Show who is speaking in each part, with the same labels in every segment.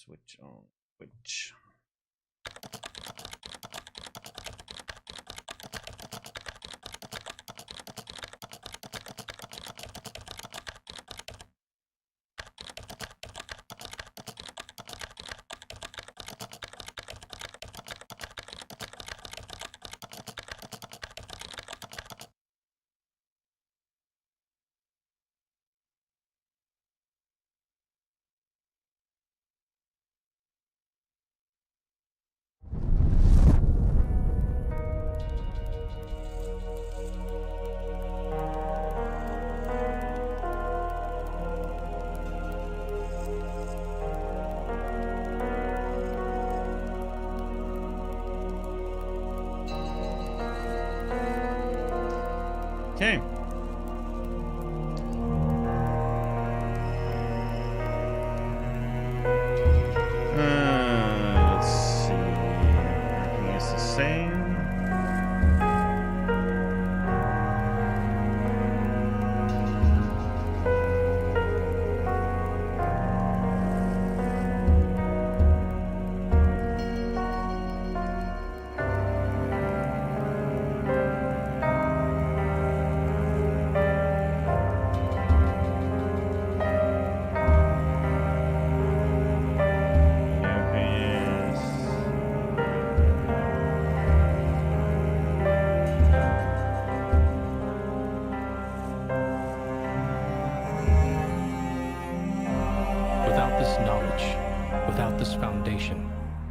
Speaker 1: Switch on. Switch. Okay. Let's see. Everything is the same.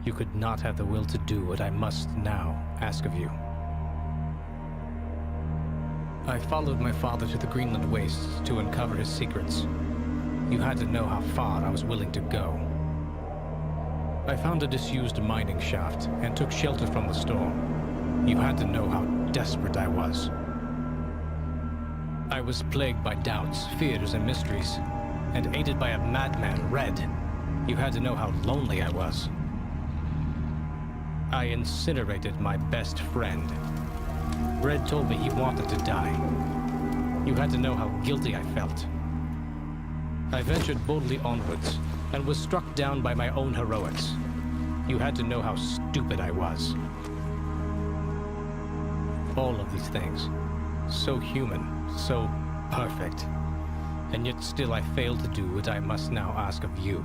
Speaker 2: You could not have the will to do what I must now ask of you. I followed my father to the Greenland wastes to uncover his secrets. You had to know how far I was willing to go. I found a disused mining shaft and took shelter from the storm. You had to know how desperate I was. I was plagued by doubts, fears, and mysteries, and aided by a madman, Red. You had to know how lonely I was. I incinerated my best friend. Red told me he wanted to die. You had to know how guilty I felt. I ventured boldly onwards, and was struck down by my own heroics. You had to know how stupid I was. All of these things, so human, so perfect, and yet still I failed to do what I must now ask of you.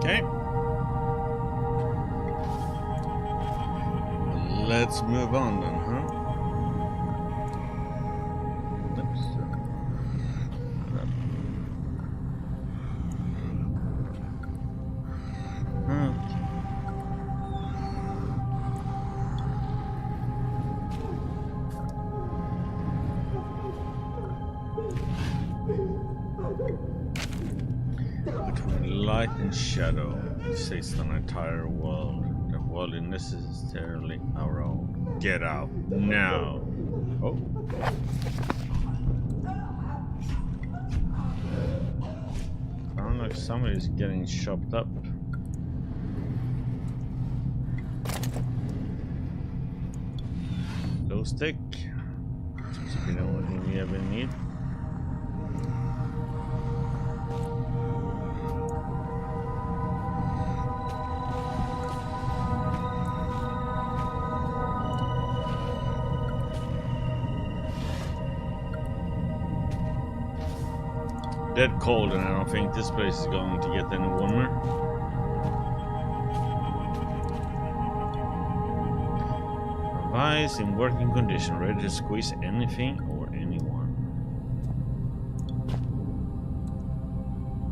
Speaker 1: Okay. Let's move on then, huh? Oops. Between light and shadow exists an entire world. The world is necessarily our own. Get out now. Oh. Sounds like somebody's getting chopped up. Glow stick. Seems to be the only thing we ever need. Dead cold, and I don't think this place is going to get any warmer. Vice in working condition, ready to squeeze anything or anyone.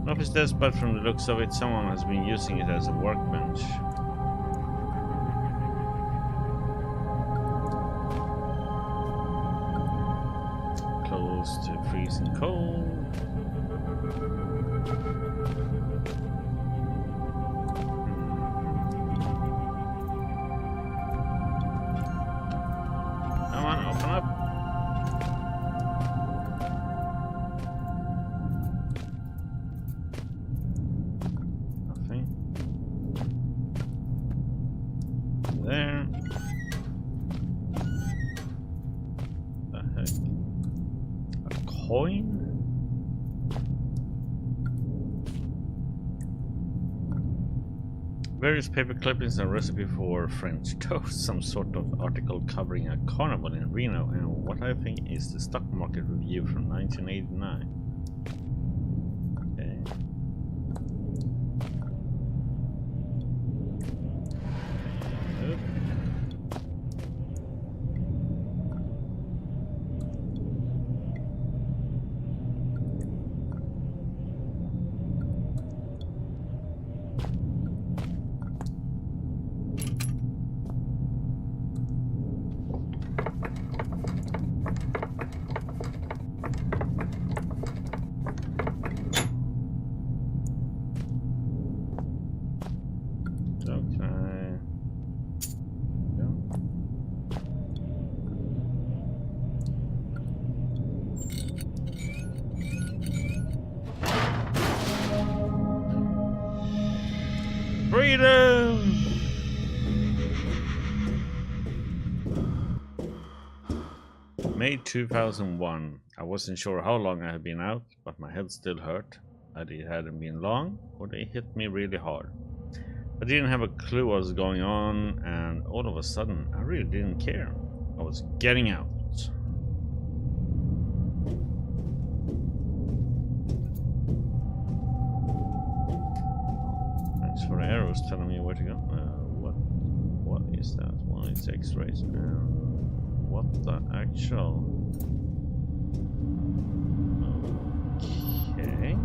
Speaker 1: No office desk, but from the looks of it, someone has been using it as a workbench. Close to freezing cold. Come on, open up. Nothing. There. The heck? A coin? Various paper clippings and recipe for French toast, some sort of article covering a carnival in Reno, and what I think is the stock market review from 1989. Okay. Oop. Freedom! May 2001. I wasn't sure how long I had been out, but my head still hurt. It hadn't been long, or they hit me really hard. I didn't have a clue what was going on, and all of a sudden, I really didn't care. I was getting out. Thanks for the arrows telling me where to go. What is that? Well, it's X-rays. What the actual? Okay.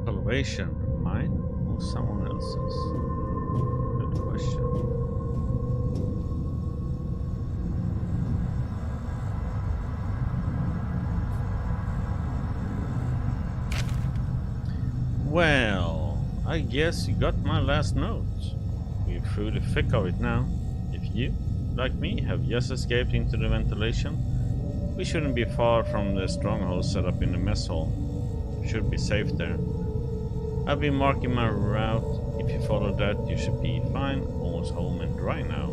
Speaker 1: Salvation, mine or someone else's? Good question. Well, I guess you got my last note. We're through the thick of it now. If you, like me, have just escaped into the ventilation, we shouldn't be far from the stronghold set up in the mess hall. Should be safe there. I'll be marking my route. If you follow that, you should be fine. Almost home and dry now.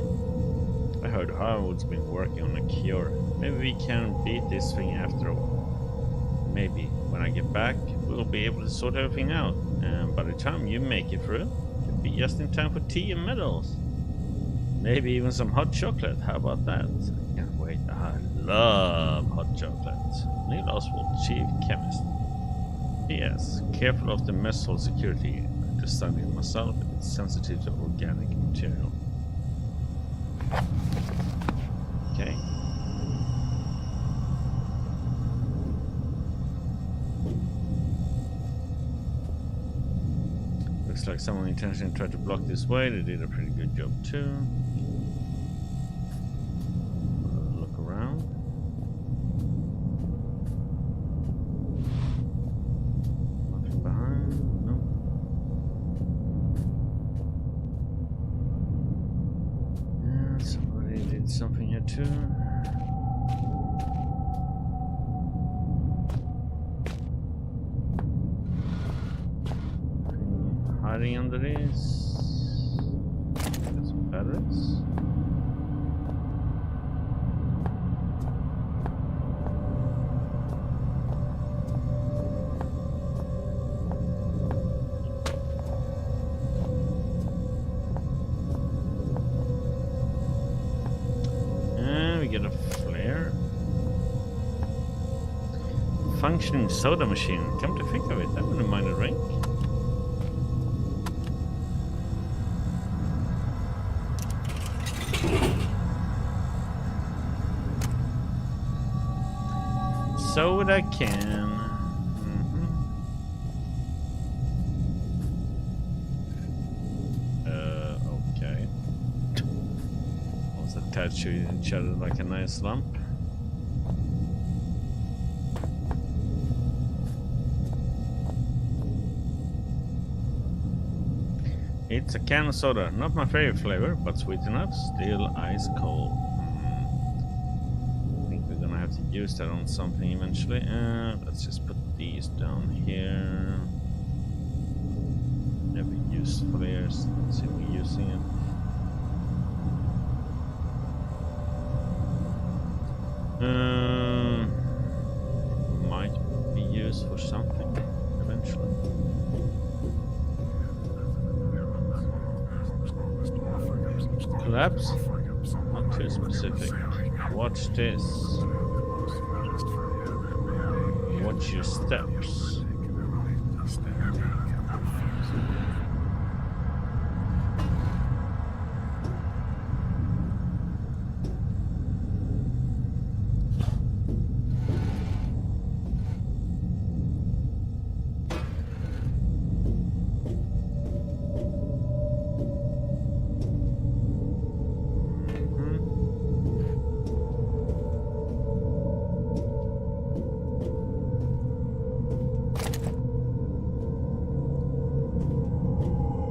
Speaker 1: I heard Harwood's been working on a cure. Maybe we can beat this thing after all. Maybe when I get back, we'll be able to sort everything out. And by the time you make it through, it'll be just in time for tea and medals. Maybe even some hot chocolate. How about that? I can't wait. I love hot chocolate. Neil Oswald, Chief Chemist. Yes, careful of the mess hall security. I just studied it myself. It's sensitive to organic material. Okay. Looks like someone intentionally tried to block this way. They did a pretty good job too. Look around. Nothing behind. No. Yeah, somebody did something here too. Hiding under these. Got some batteries. And we get a flare. Functioning soda machine. Come to think of it, that wouldn't mind a drink. soda can. Okay. Was attached to each other like a nice lump. It's a can of soda. Not my favorite flavor, but sweet enough. Still ice cold. I think we're gonna have to use that on something eventually. Let's just put these down here. Never used flares. Let's see if we're using it. Might be used for something eventually. Collapse? Not too specific. Watch this. Watch your steps.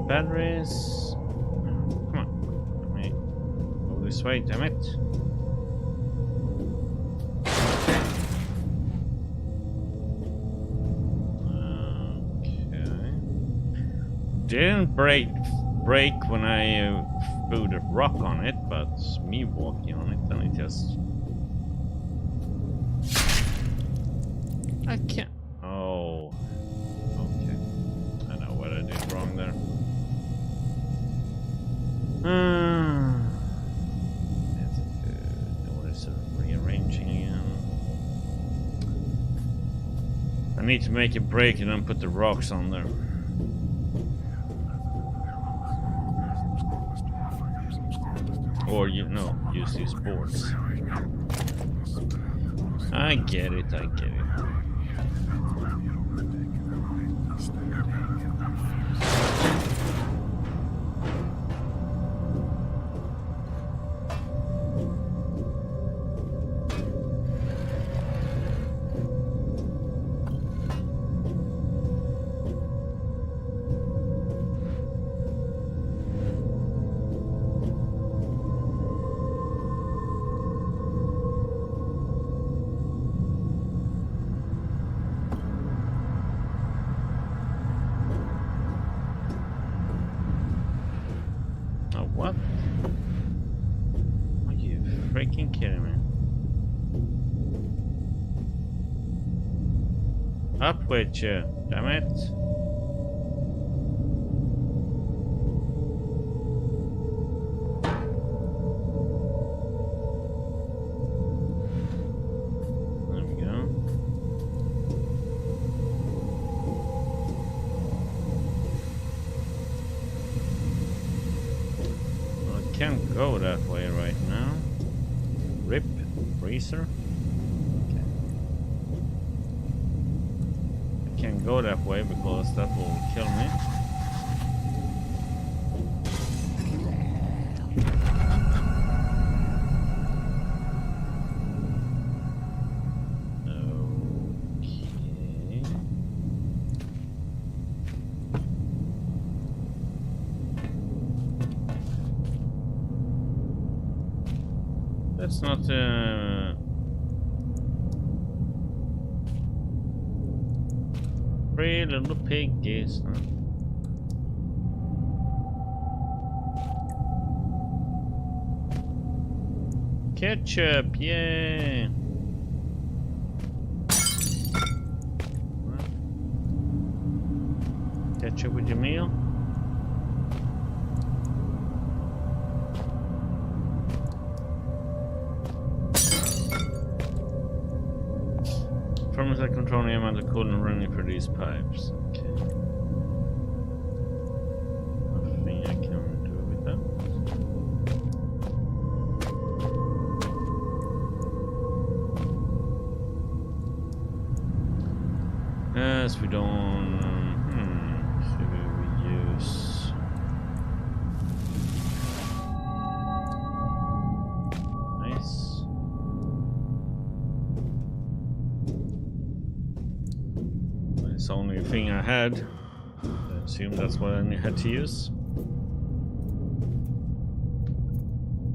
Speaker 1: Batteries. Come on. Let me go this way, damn it. Okay. Didn't break when I threw the rock on it, but me walking on it, then it just. I can't. Oh. Okay. I know what I did wrong there. Have to do this rearranging again. I need to make a break and then put the rocks on there. Or use these boards. I get it, I get it. What? Are you freaking kidding me? Up with you, damn it. There we go. Can't go that way right now. Rip freezer. Okay. I can't go that way because that will kill me. That's not three little piggies. Huh? Ketchup, yay! Ketchup with your meal? Performance that controlling the amount of coolant running through these pipes. Okay. Nothing I can do with that. Yes, we don't. Should we use? Nice. It's the only thing I had. I assume that's what I had to use.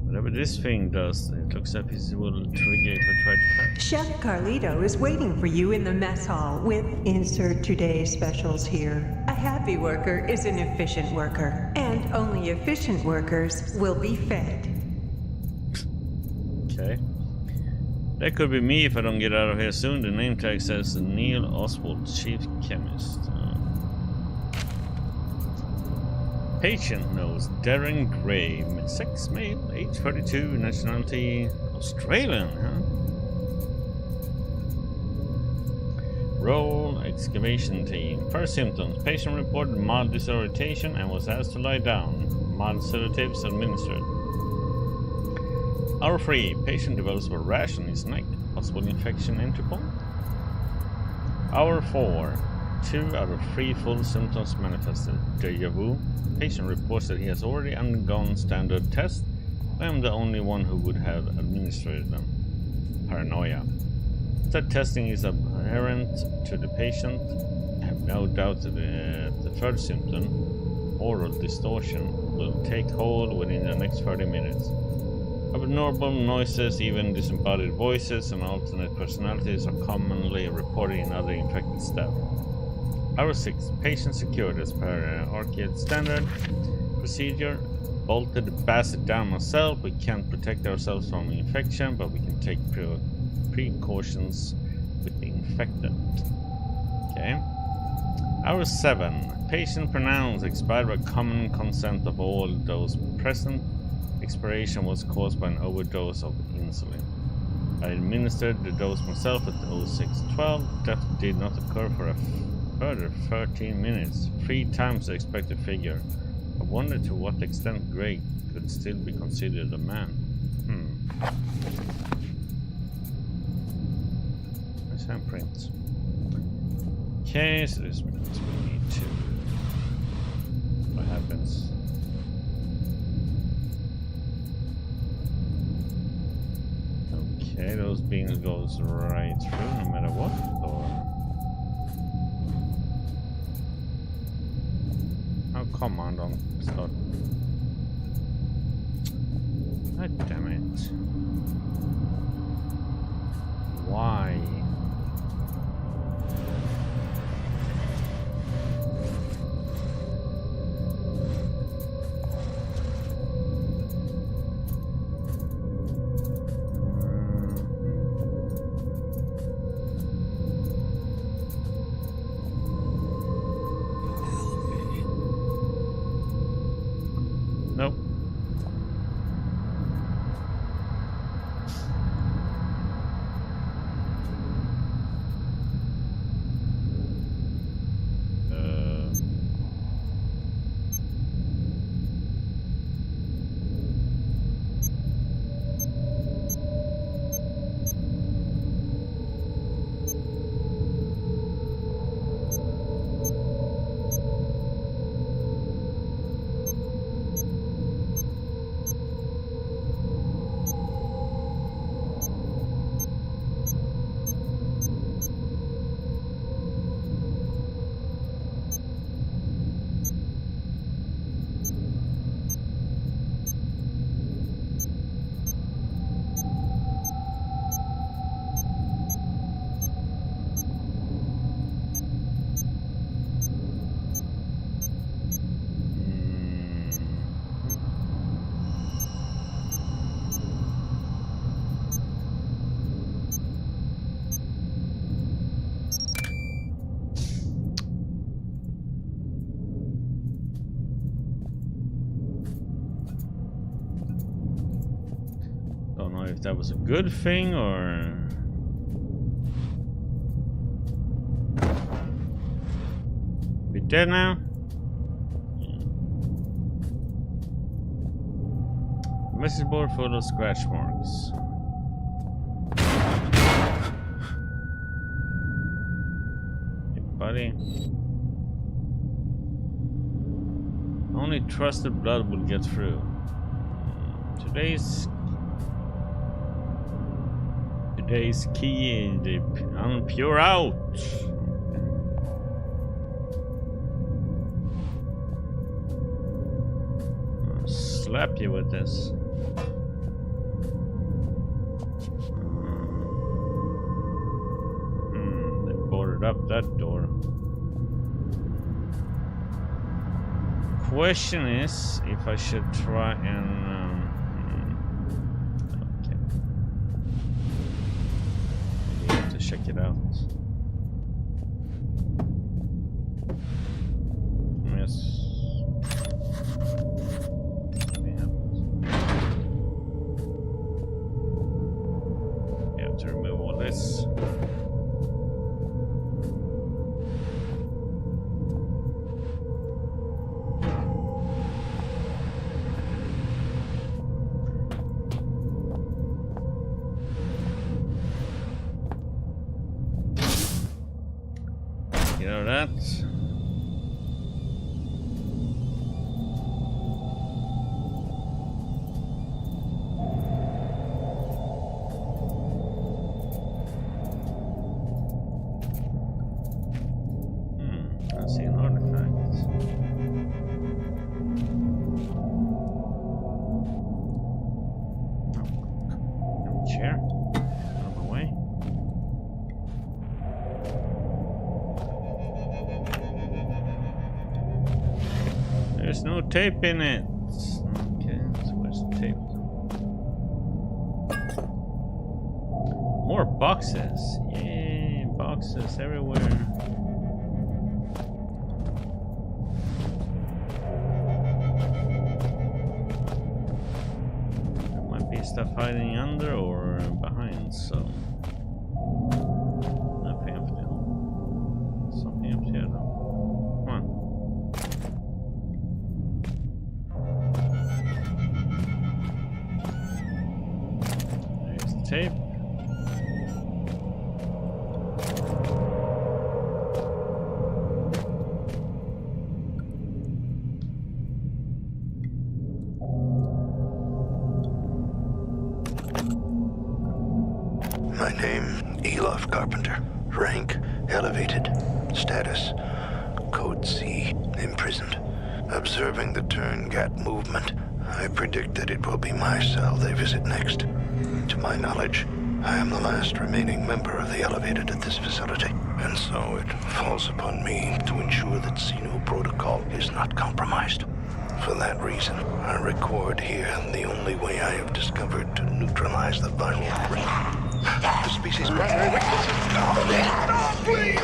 Speaker 1: Whatever this thing does, it looks like it will trigger if I try to catch.
Speaker 3: Chef Carlito is waiting for you in the mess hall with insert today's specials here. A happy worker is an efficient worker, and only efficient workers will be fed.
Speaker 1: Okay. That could be me if I don't get out of here soon. The name tag says Neil Oswald, Chief Chemist. Patient knows Darren Gray, sex male, age 32, nationality Australian, huh? Role, excavation team. First symptoms, patient reported mild disorientation and was asked to lie down. Mild sedatives administered. Hour 3, patient develops a rash on his neck, possible infection entry point. Hour 4, 2 out of 3 full symptoms manifested. Deja vu. Patient reports that he has already undergone standard tests. I am the only one who would have administered them. Paranoia. That testing is apparent to the patient. I have no doubt that the third symptom, oral distortion, will take hold within the next 30 minutes. Abnormal noises, even disembodied voices, and alternate personalities are commonly reported in other infected staff. Hour 6. Patient secured as per Arcade standard procedure. Bolted the bastard down myself. We can't protect ourselves from infection, but we can take precautions with the infected. Okay. Hour 7. Patient pronounced expired by common consent of all those present. Expiration was caused by an overdose of insulin. I administered the dose myself at 06:12. Death did not occur for a further 13 minutes, 3 times the expected figure. I wonder to what extent Greg could still be considered a man. Nice handprints. Okay, so this means we need to... What happens? Okay, those beams goes right through no matter what, or... Oh, come on, don't start. God damn it. Why? Nope. Don't know if that was a good thing or... We dead now? Message board full of scratch marks. buddy. Only trusted blood will get through. Today's key in the unpure out. I'll slap you with this. They boarded up that door. Question is if I should try and okay. Maybe I have to check it out. Yes. You have to remove all this. You know that? I see an artifact. Oh, chair. Out of the way. There's no tape in it. Okay, so where's the tape? More boxes. Yay, boxes everywhere. There might be stuff hiding under or behind, so. Nothing up there. Something up here though. Come on. There's the tape.
Speaker 4: My name, Elof Carpenter. Rank, elevated. Status, Code C, imprisoned. Observing the turn-gat movement, I predict that it will be my cell they visit next. To my knowledge, I am the last remaining member of the elevated at this facility, and so it falls upon me to ensure that Xeno protocol is not compromised. For that reason, I record here the only way I have discovered to neutralize the viral threat. The species primary weakness is... No, please!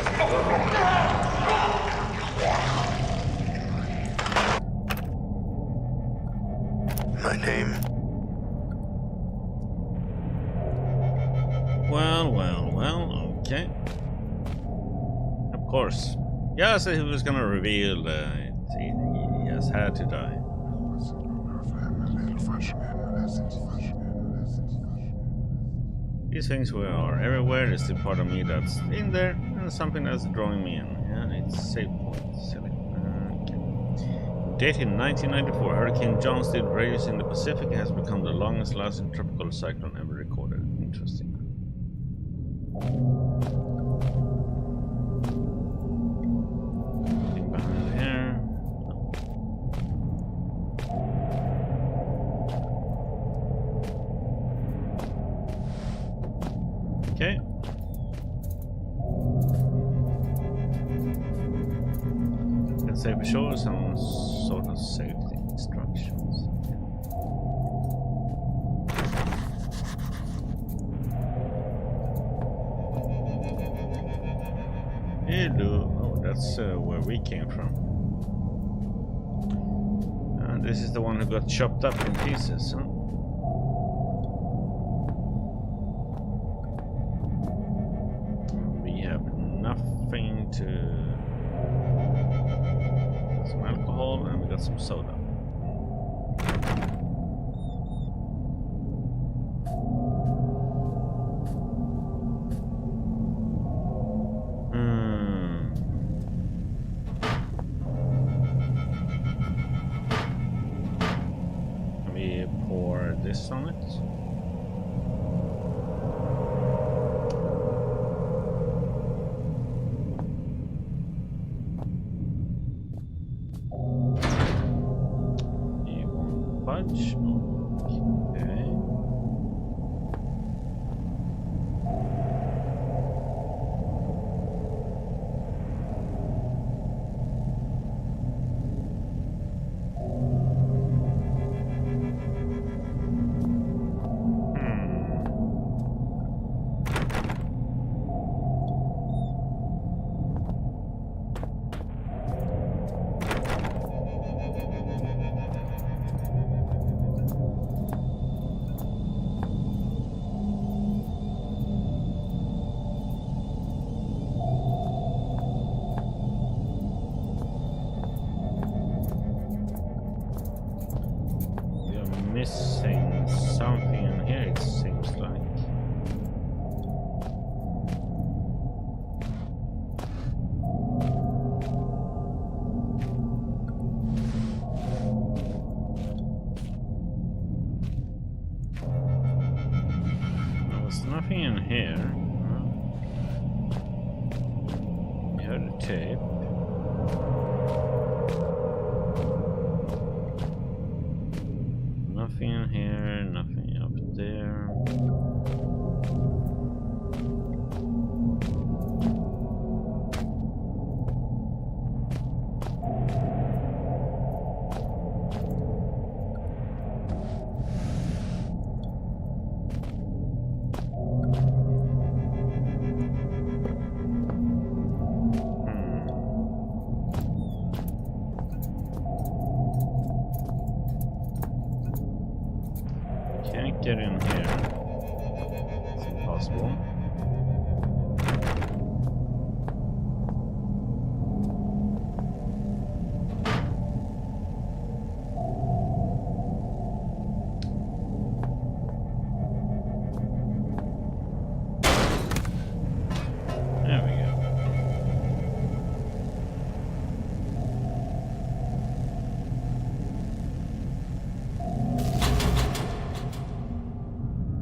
Speaker 4: My name...
Speaker 1: Well, okay. Of course. Yes, he was gonna reveal he has had to die. These things are everywhere. There's still part of me that's in there, and something that's drawing me in. Yeah, it's save point. Silly. Okay. Dated 1994, Hurricane John still rages in the Pacific and has become the longest lasting tropical cyclone ever recorded. Interesting. Anything behind here? No. Okay. Let's say for sure some sort of safety instructions. Hello. Oh, that's where we came from. And this is the one who got chopped up in pieces, huh? We have nothing to... some alcohol and we got some soda. tape. Nothing in here, nothing up there. Can't get in here. It's impossible. There we go.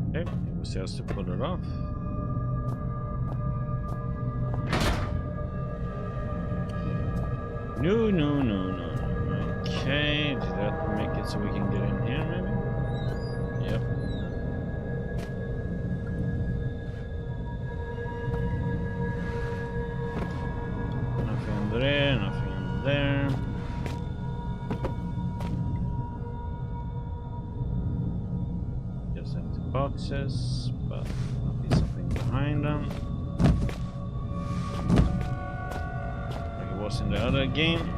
Speaker 1: Okay, it was just to pull it off. No, no, no, no, no. Okay, did that make it so we can get in here maybe? Yep. Nothing there, nothing there. Just empty boxes, but might be something behind them. Like it was in the other game.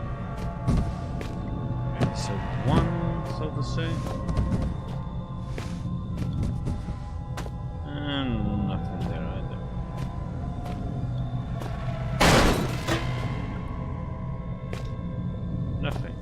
Speaker 1: Episode 1, so to say. And nothing there either. Nothing.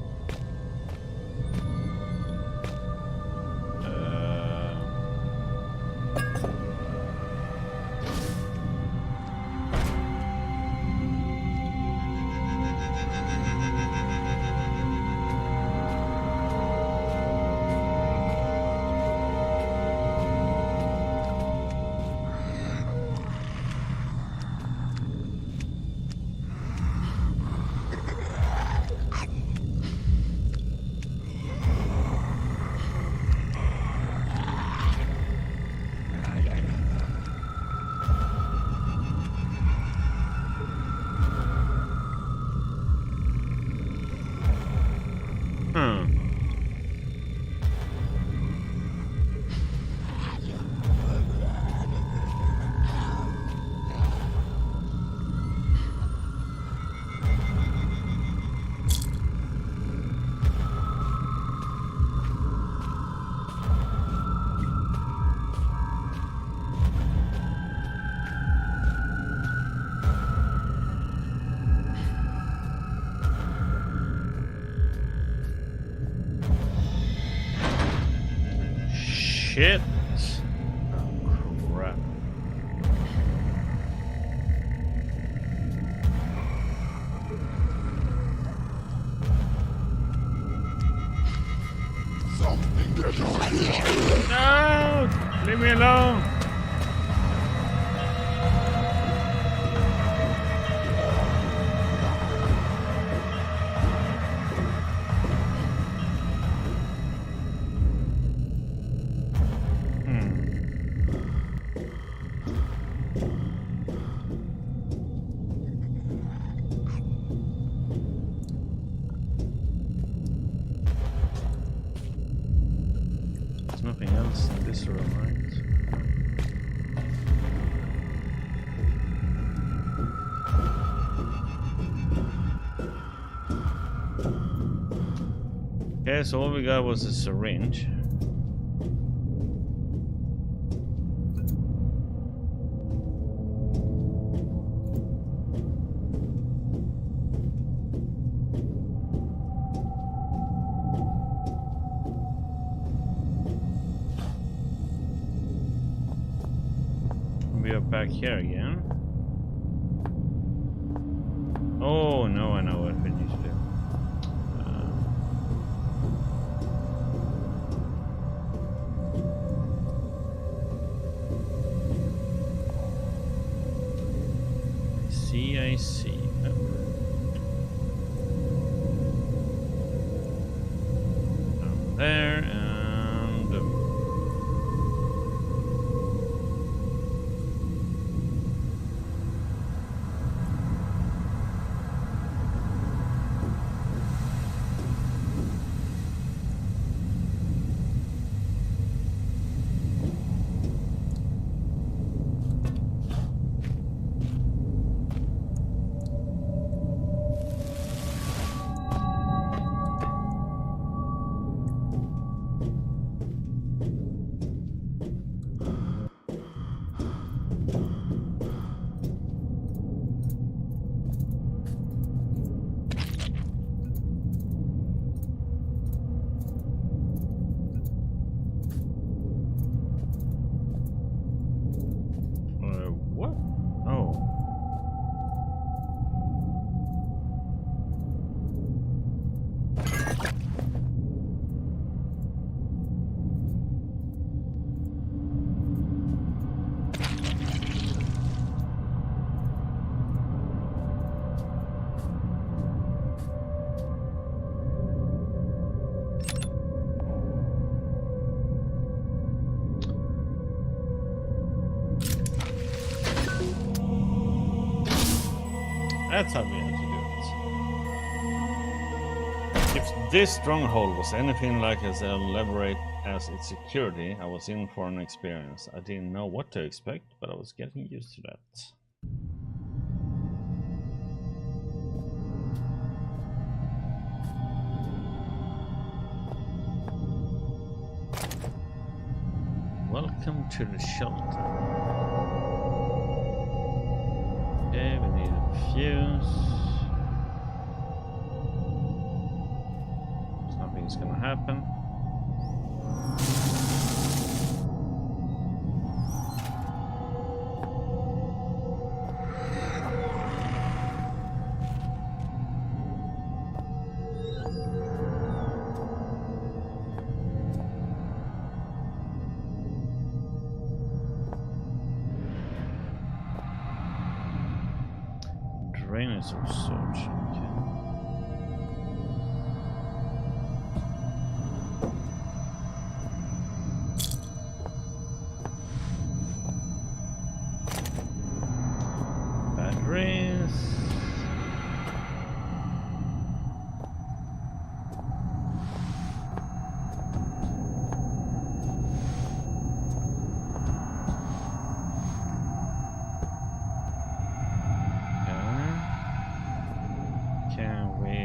Speaker 1: Shit. Oh, crap. No! Leave me alone! Nothing else in this room, right? Okay, so all we got was a syringe. We are back here again. Oh no, I know what we need to do. I see. Oh. That's how we have to do it. If this stronghold was anything like as elaborate as its security, I was in for an experience. I didn't know what to expect, but I was getting used to that. Welcome to the shelter. Okay, we need a fuse. Nothing's gonna happen. Drainage of sorts, okay. Batteries. Can we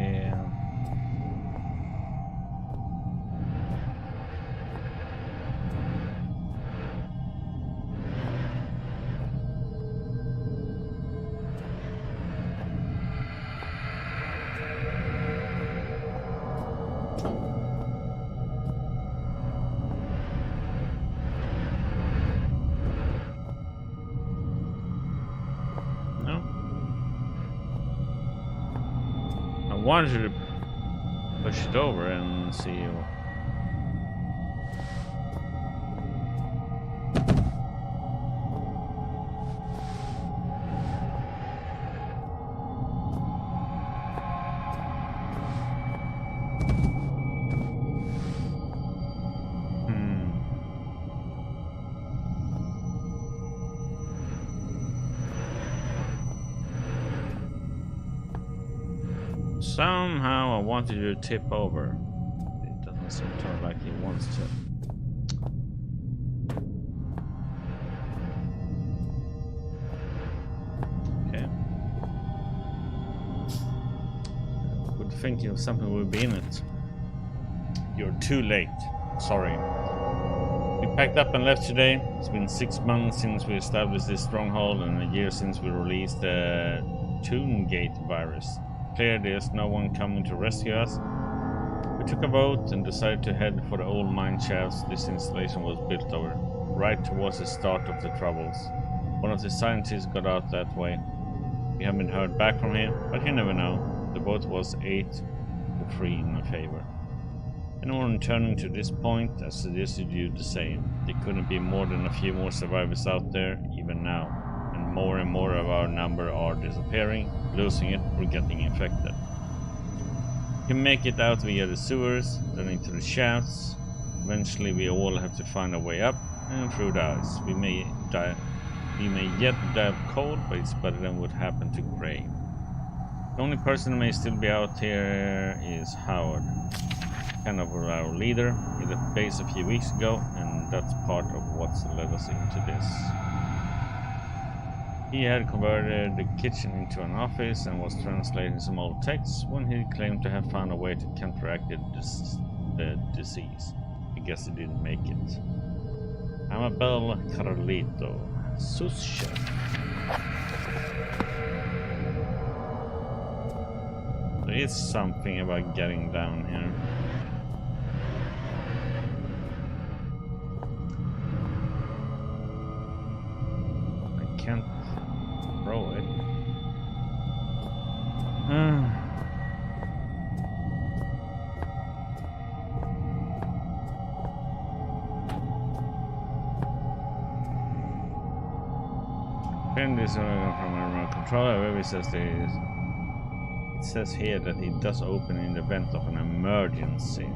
Speaker 1: no? I wanted to push it over and see. Somehow I wanted you to tip over. It doesn't seem to like he wants to. Okay. Good thinking of something would be in it. You're too late. Sorry. We packed up and left today. It's been 6 months since we established this stronghold and a year since we released the Toongate virus. Clear there's no one coming to rescue us. We took a boat and decided to head for the old mine shafts this installation was built over, right towards the start of the troubles. One of the scientists got out that way. We haven't heard back from him, but you never know. The vote was 8-3 in my favor. Anyone returning to this point, I suggested you the same. There couldn't be more than a few more survivors out there, even now. And more of our number are disappearing, losing it, or getting infected. You can make it out via the sewers, then into the shafts. Eventually we all have to find a way up and through the ice. We may yet die of cold, but it's better than what happened to Gray. The only person who may still be out here is Howard, kind of our leader. He left base a few weeks ago, and that's part of what's led us into this. He had converted the kitchen into an office and was translating some old texts when he claimed to have found a way to counteract the disease. I guess he didn't make it. Amabel Carlito, sous chef. There is something about getting down here. I can't throw it. And this from a remote controller, however, it says here that it does open in the event of an emergency.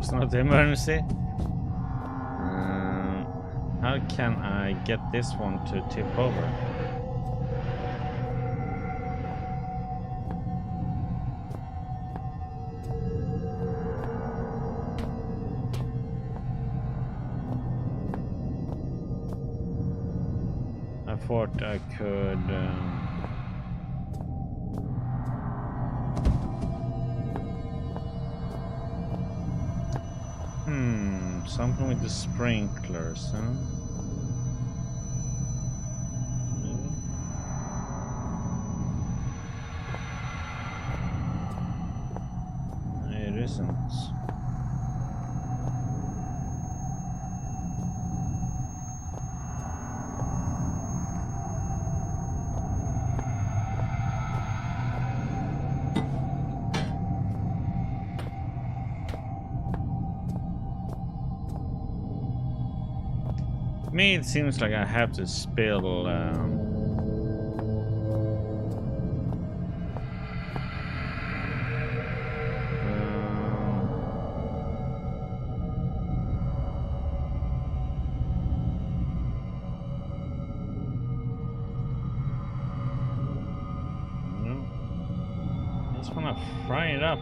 Speaker 1: was not the emergency. How can I get this one to tip over? I thought I could... something with the sprinklers, huh? Maybe. It isn't. To me, it seems like I have to spill I just want to fry it up.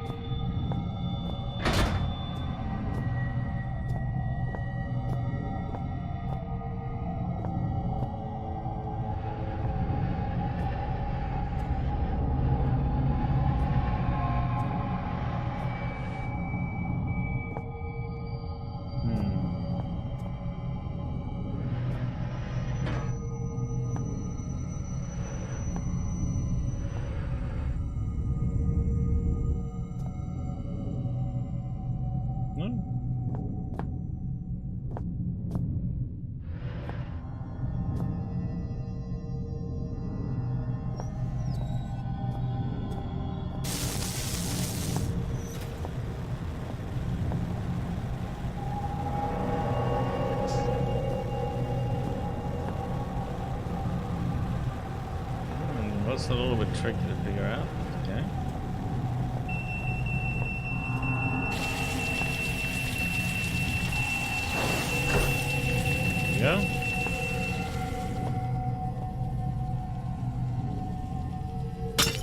Speaker 1: That's a little bit tricky to figure out. Okay. There we go.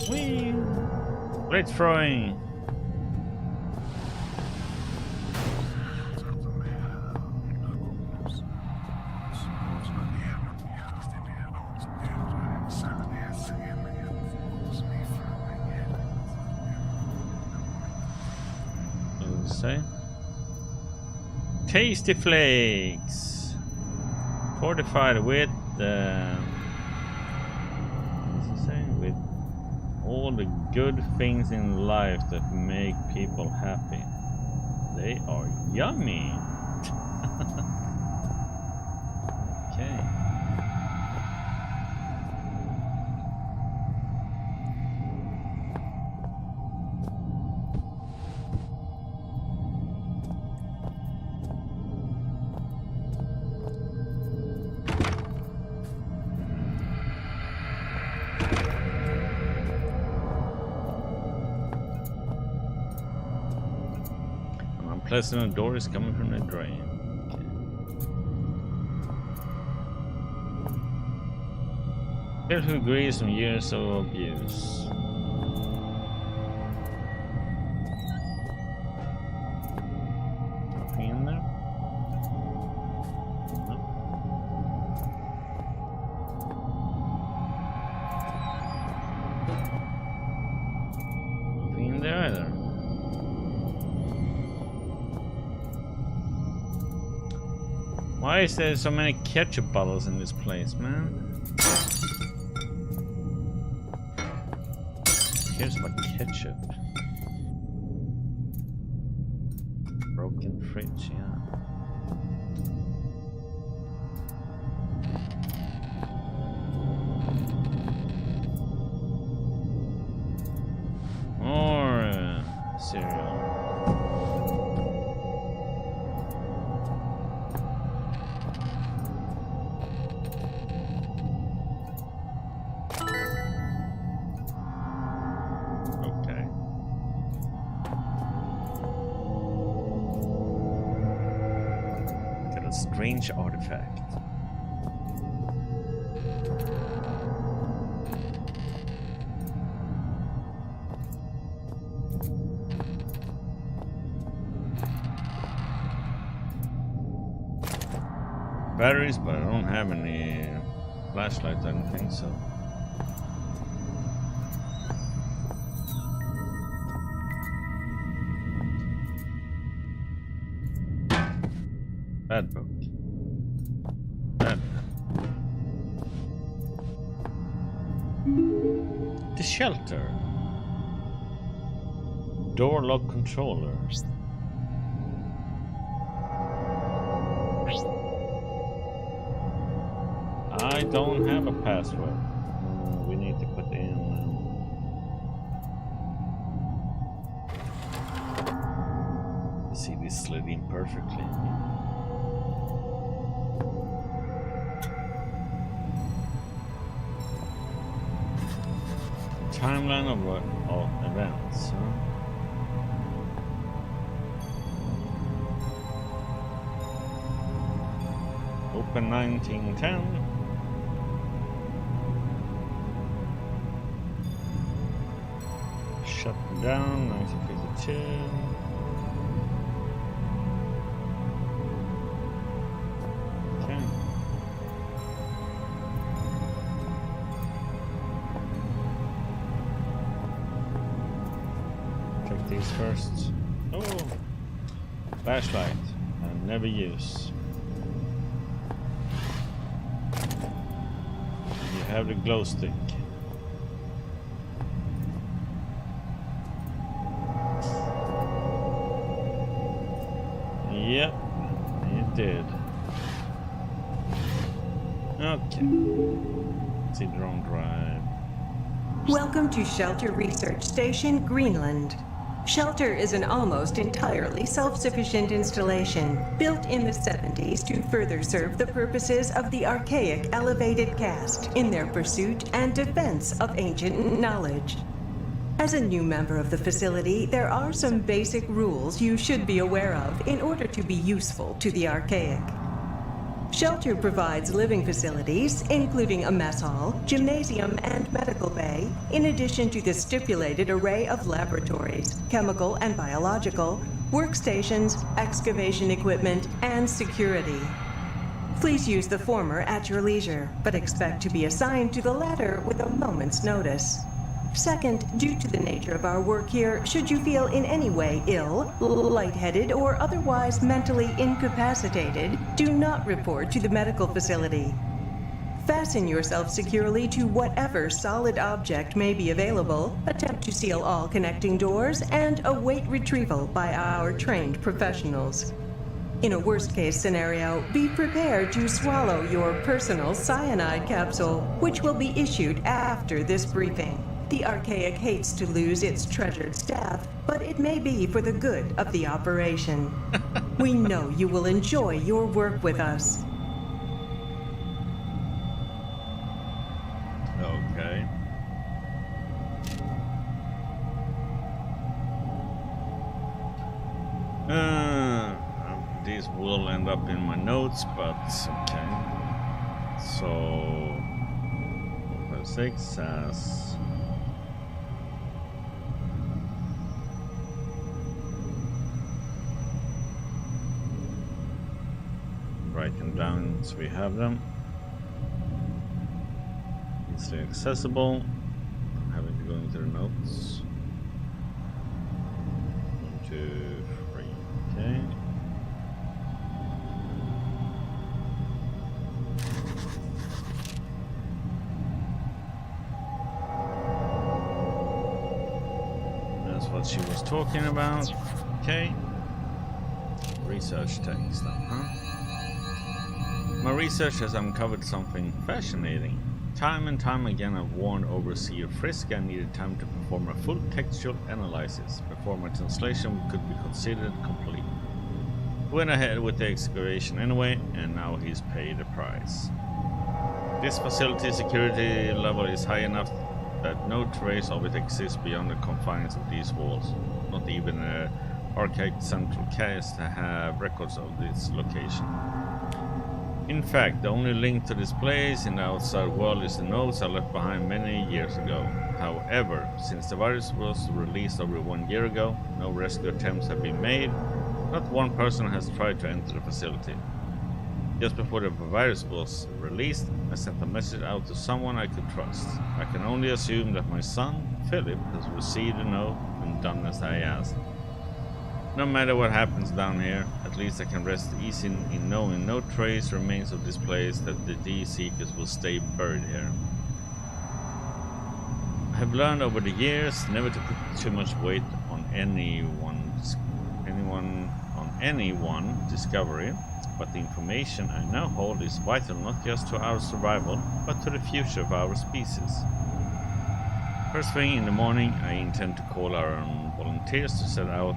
Speaker 1: Whee! Great throwing. Tasty flakes, fortified with what's it saying? With all the good things in life that make people happy. They are yummy. Okay. Pleasant odor is coming from the drain. Okay. Who agrees from years of abuse. Nothing in there? No. Nothing in there either. Why is there so many ketchup bottles in this place, man? Who cares about ketchup? Broken fridge, yeah. More cereal. A strange artifact. Batteries, but I don't have any flashlights or anything, so. Bad book. Bad. The shelter. Door lock controller. I don't have a password. We need to put in. See, this slid in perfectly. Timeline of what? Oh, events. Huh? Open 1910. Shut down 1952. Okay. Check these first. Oh, flashlight. I never use. You have the glow stick. Yep, it did. Okay. CD-ROM drive.
Speaker 3: Welcome to Shelter Research Station, Greenland. Shelter is an almost entirely self-sufficient installation built in the 70s to further serve the purposes of the archaic elevated caste in their pursuit and defense of ancient knowledge. As a new member of the facility, there are some basic rules you should be aware of in order to be useful to the archaic. Shelter provides living facilities, including a mess hall, gymnasium, and medical bay, in addition to the stipulated array of laboratories, chemical and biological, workstations, excavation equipment, and security. Please use the former at your leisure, but expect to be assigned to the latter with a moment's notice. Second, due to the nature of our work here, should you feel in any way ill, lightheaded, or otherwise mentally incapacitated, do not report to the medical facility. Fasten yourself securely to whatever solid object may be available, attempt to seal all connecting doors, and await retrieval by our trained professionals. In a worst-case scenario, be prepared to swallow your personal cyanide capsule, which will be issued after this briefing. The Archaic hates to lose its treasured staff, but it may be for the good of the operation. We know you will enjoy your work with us.
Speaker 1: Okay. These will end up in my notes, but okay. So, 6 says. Write them down so we have them. Easily accessible. Having to go into the notes. 1, 2, 3. Okay. That's what she was talking about. Okay. Research text, huh? My research has uncovered something fascinating. Time and time again I've warned Overseer Frisk I needed time to perform a full textual analysis before my translation could be considered complete. He went ahead with the excavation anyway, and now he's paid the price. This facility's security level is high enough that no trace of it exists beyond the confines of these walls. Not even an archaic central cast have records of this location. In fact, the only link to this place in the outside world is the notes I left behind many years ago. However, since the virus was released over 1 year ago, no rescue attempts have been made. Not one person has tried to enter the facility. Just before the virus was released, I sent a message out to someone I could trust. I can only assume that my son, Philip, has received a note and done as I asked. No matter what happens down here, at least I can rest easy in knowing no trace remains of this place, that the D-Seekers will stay buried here. I have learned over the years never to put too much weight on anyone's discovery, but the information I now hold is vital not just to our survival, but to the future of our species. First thing in the morning, I intend to call our volunteers to set out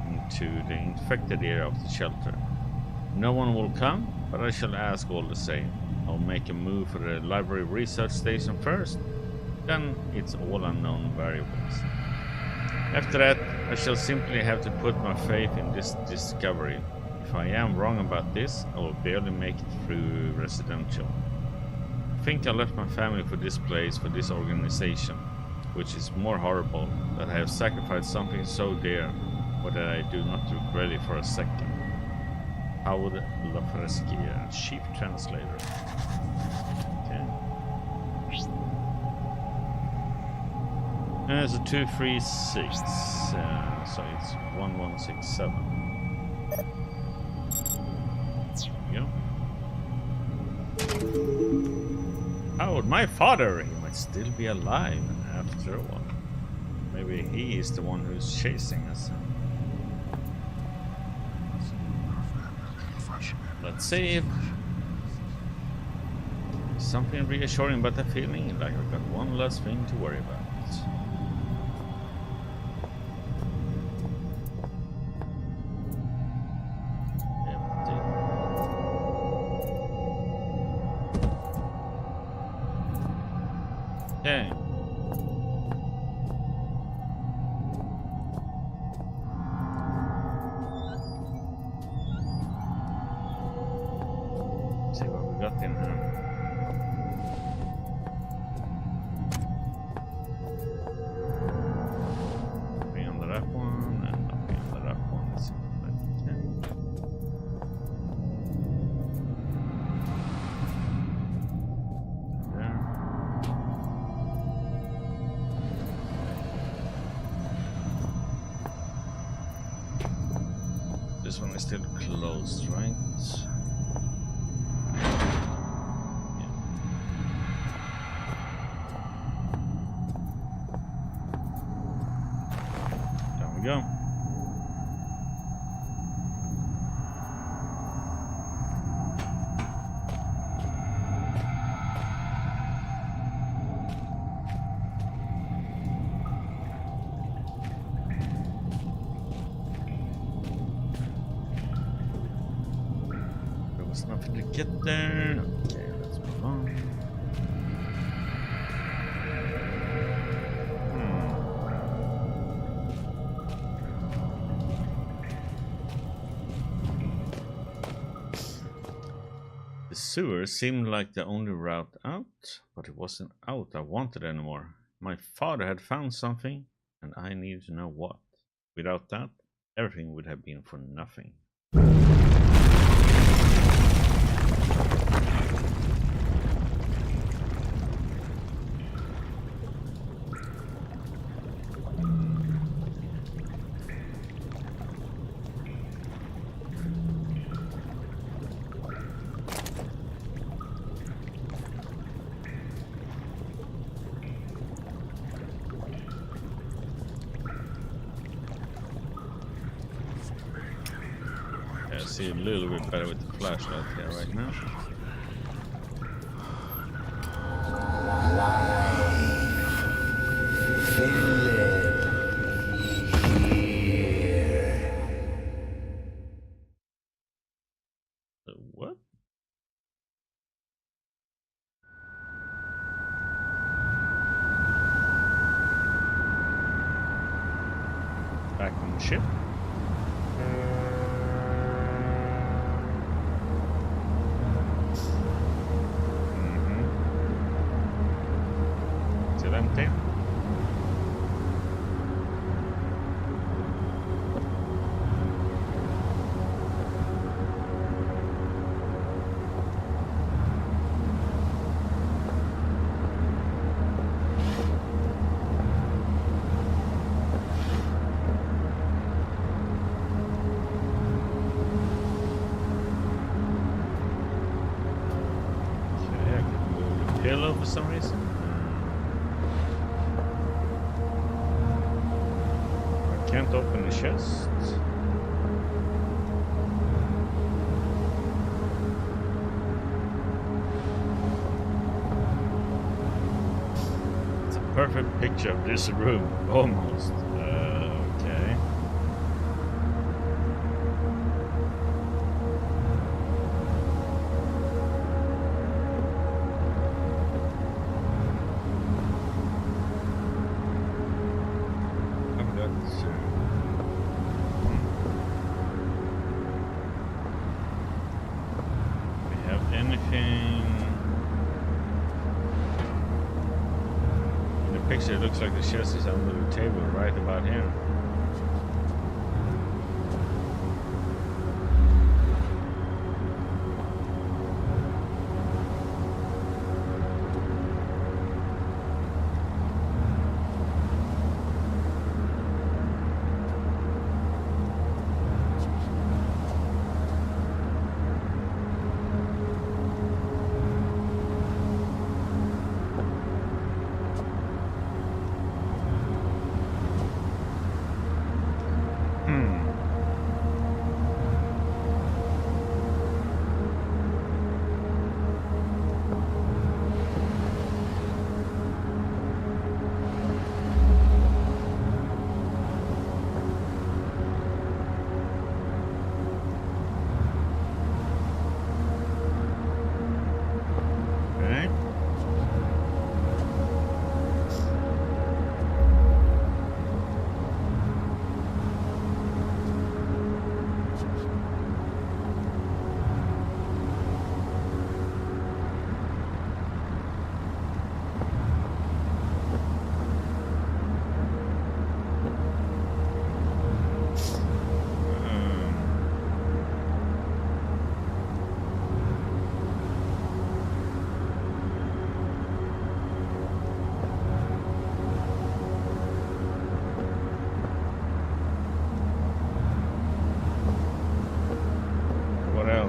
Speaker 1: into the infected area of the shelter. No one will come, but I shall ask all the same. I'll make a move for the library research station first, then it's all unknown variables. After that, I shall simply have to put my faith in this discovery. If I am wrong about this, I will barely make it through residential. I think I left my family for this place, for this organization, which is more horrible, that I have sacrificed something so dear, but that I do not regret it for a second. Howard Lafresky, chief translator. Okay. It's a 236, so it's 1167. There we go. Howard, my father! He might still be alive after all. Maybe he is the one who's chasing us. Let's see. Something reassuring about the feeling like I've got one less thing to worry about. Okay. See what we got in here. Nothing under that one, and nothing under that one. Let's see what I can. There. This one is still closed, right? Go. There was nothing to get there. Okay, let's move on. The sewer seemed like the only route out, but it wasn't out I wanted anymore. My father had found something, and I needed to know what. Without that, everything would have been for nothing. I see a little bit better with the flashlight here right now. What? Back on the ship. pillow for some reason. I can't open the chest. It's a perfect picture of this room, almost. Okay. It looks like the chest is under the table right about here.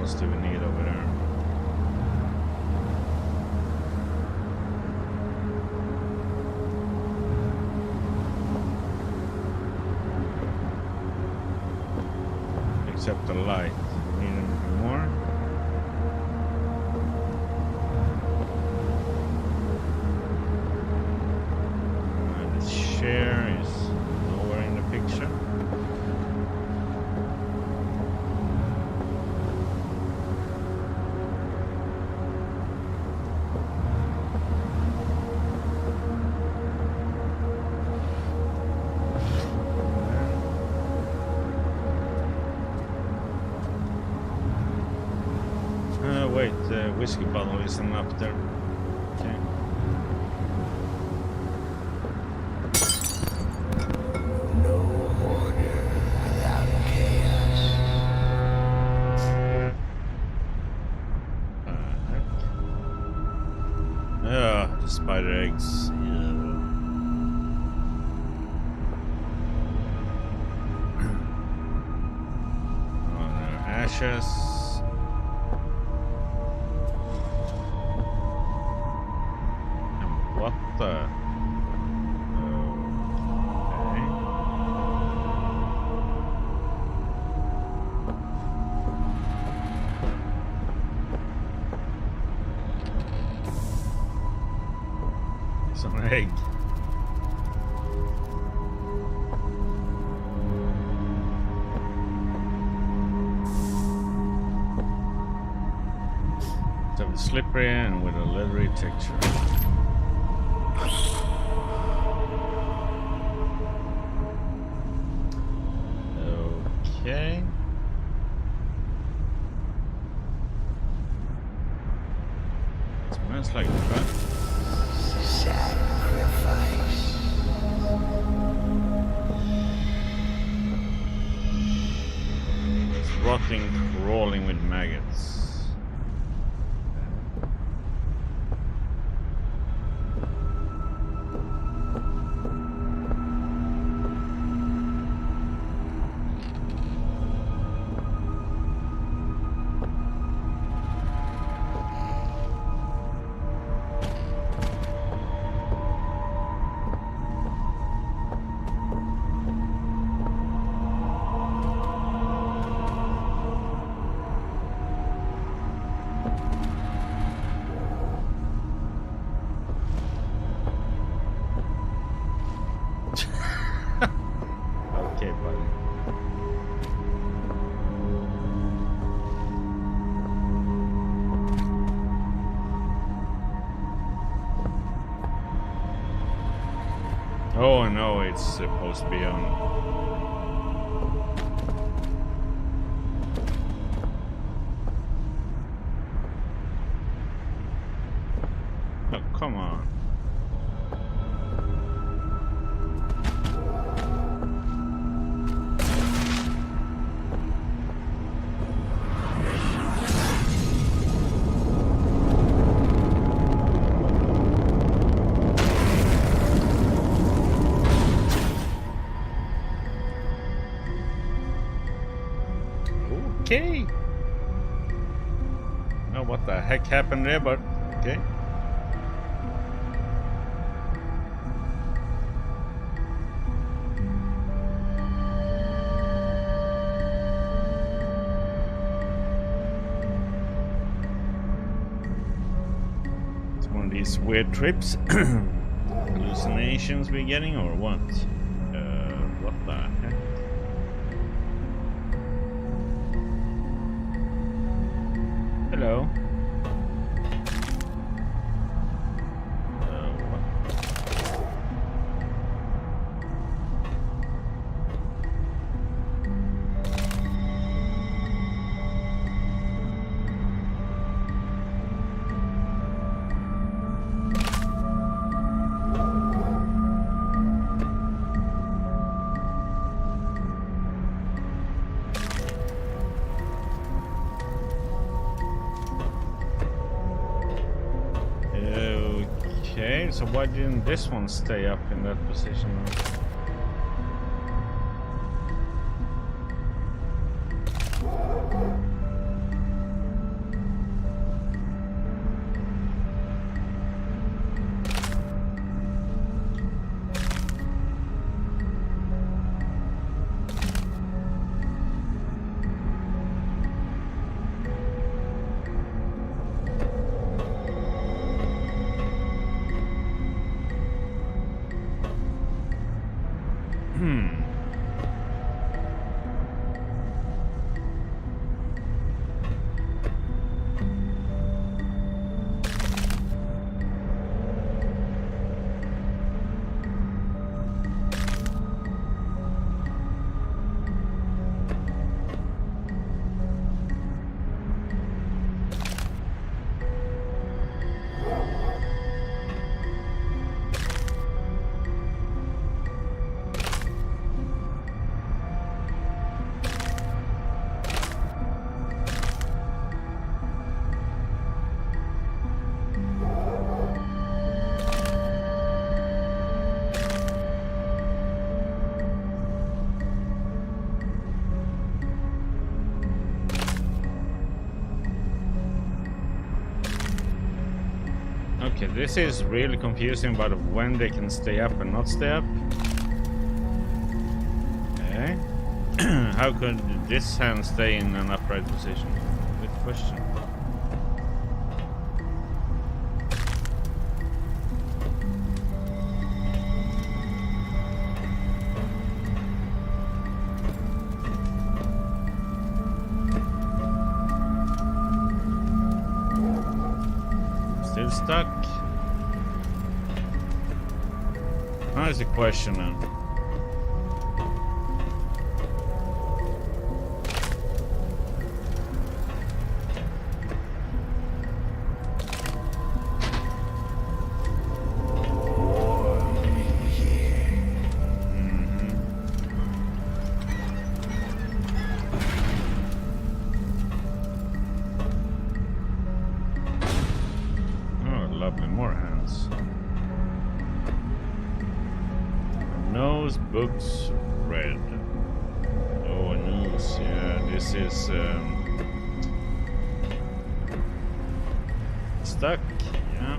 Speaker 1: else do we need over there? Except the light. Do we need anything more? The chair is nowhere in the picture. Wait, the whiskey bottle isn't up there. Okay.
Speaker 4: No order without chaos.
Speaker 1: The spider eggs. Oh, there are ashes. What the? Okay. It's an egg. It's slippery and with a leathery texture. Okay. It smells like fun.
Speaker 4: Sacrifice.
Speaker 1: It's rotting, crawling with maggots. Oh no, it's supposed to be on. Oh, come on. Okay. I don't know what the heck happened there, but okay. It's one of these weird trips. Hallucinations we're getting, or what? What the heck? Hello. What? Okay, so why didn't this one stay up in that position? Okay, this is really confusing about when they can stay up and not stay up. Okay. How could this hand stay in an upright position? Good question. Still stuck? Now is the question now. Lovely, more hands. Nose, books, red. Oh, a nose. Yeah, this is stuck. Yeah.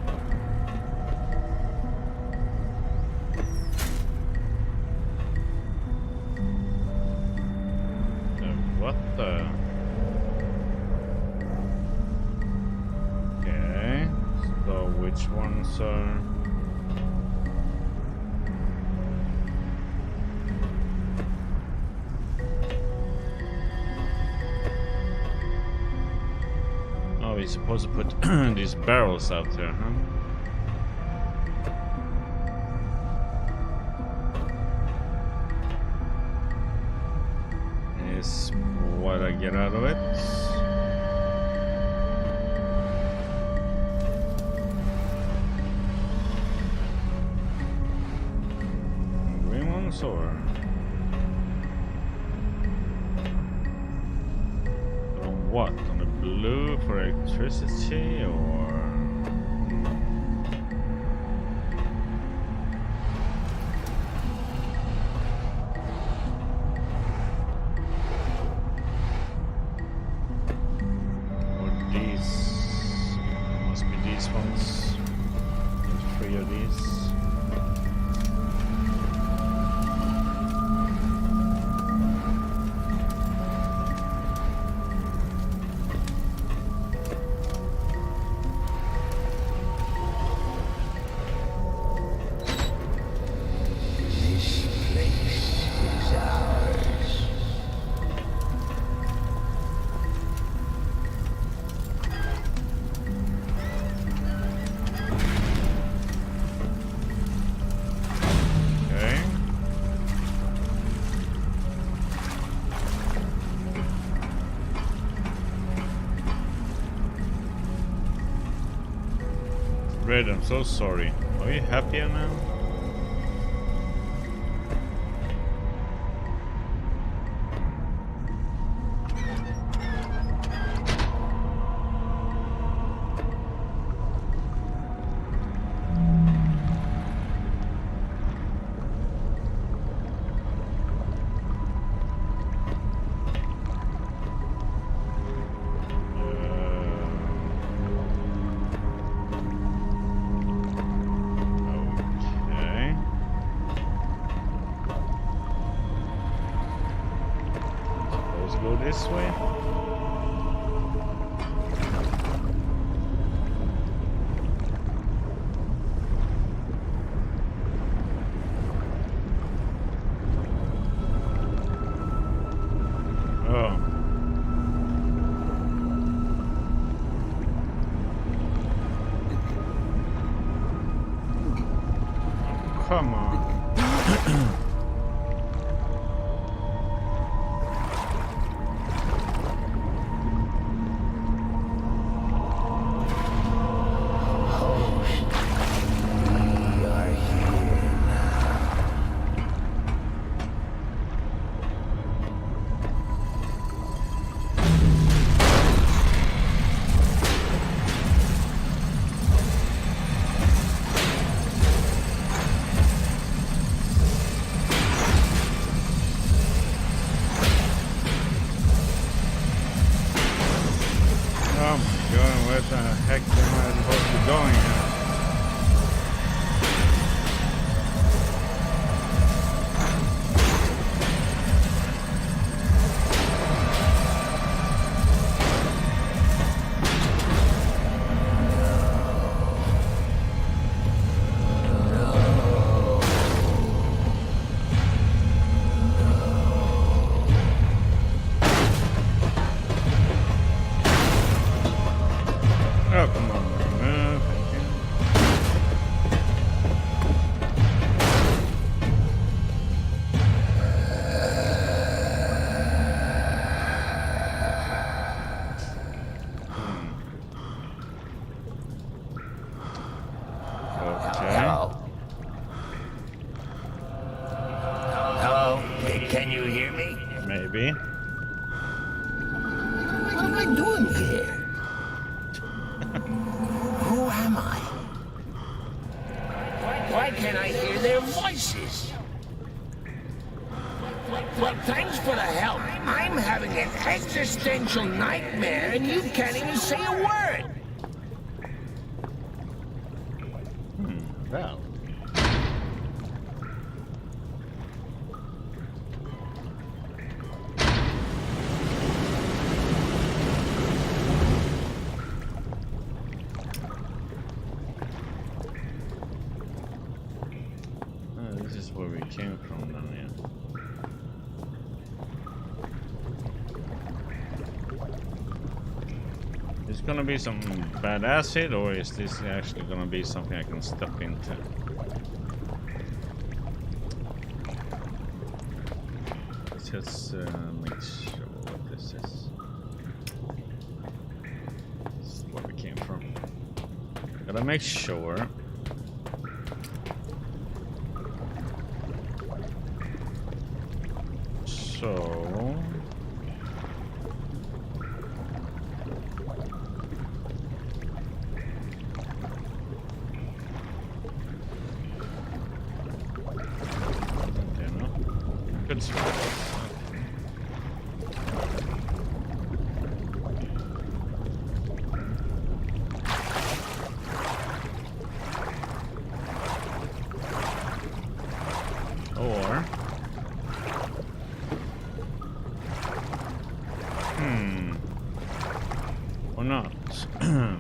Speaker 1: What the? Okay. So which ones are? Oh, we're supposed to put these barrels out there, huh? get out of it. Green ones or on what? On the blue for electricity or? Red, I'm so sorry. Are you happier now? Go this way. Oh. Come on. Where the heck am I supposed to be going now? Oh, come on. Thank you. Okay.
Speaker 5: Hello? Can you hear me?
Speaker 1: Maybe.
Speaker 5: What am I doing here? Who am I? Why can't I hear their voices? Well, thanks for the help. I'm having an existential nightmare and you can't even say a word.
Speaker 1: Well. This is where we came from down here. Is it gonna be some bad acid, or is this actually gonna be something I can step into? Let's just make sure what this is. Gotta make sure. So... Okay, no. Good survival. Or not. I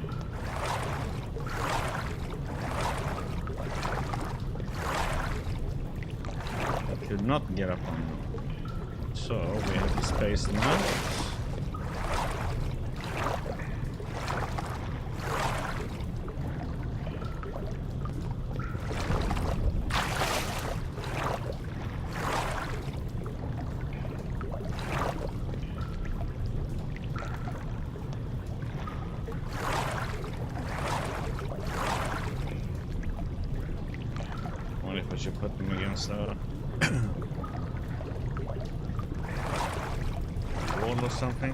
Speaker 1: could not get up on them. So we have to space them out. I should put them against the wall or something.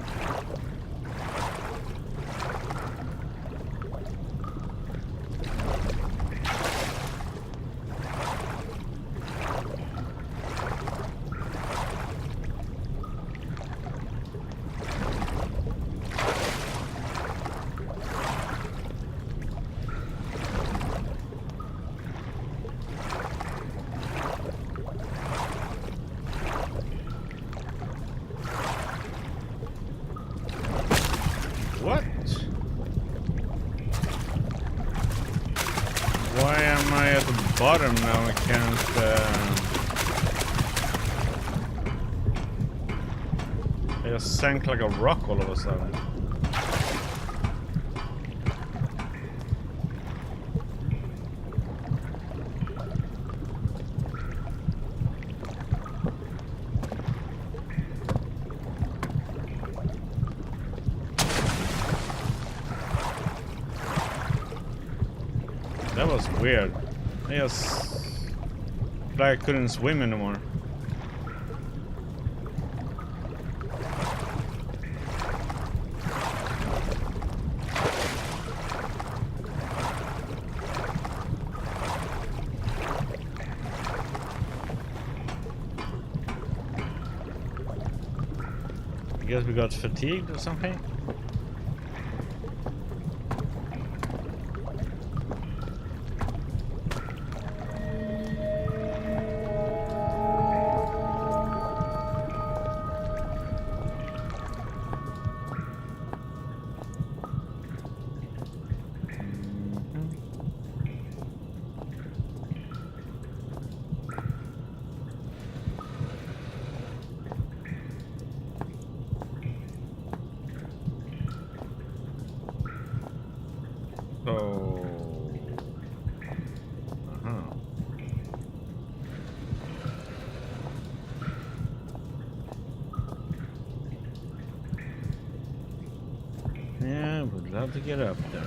Speaker 1: What? Why am I at the bottom now? I can't... I just sank like a rock all of a sudden. That was weird. I couldn't swim anymore. I guess we got fatigued or something. Yeah, would love to get up there.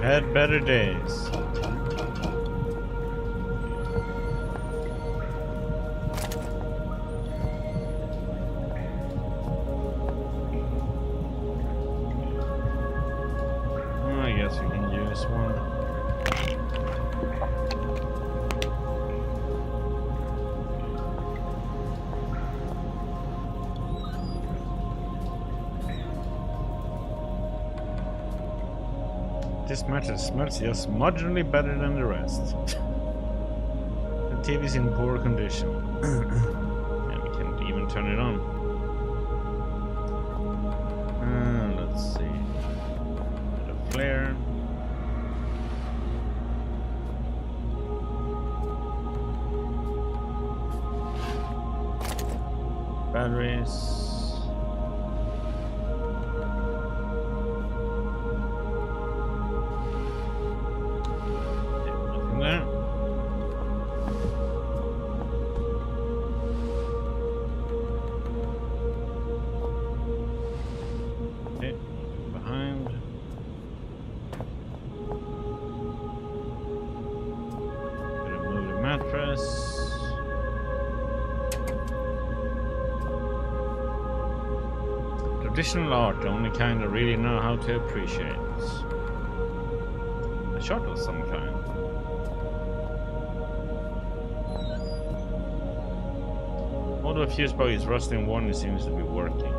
Speaker 1: Had better days. I guess we can use one. This match smells just marginally better than the rest. TV's in poor condition. And we can't even turn it on. Let's see. The flare. Batteries. Nothing there. Okay, behind. Remove the mattress. Traditional art, the only kind I really know how to appreciate. A shot of some kind. Although a fuse box is rusting, one seems to be working.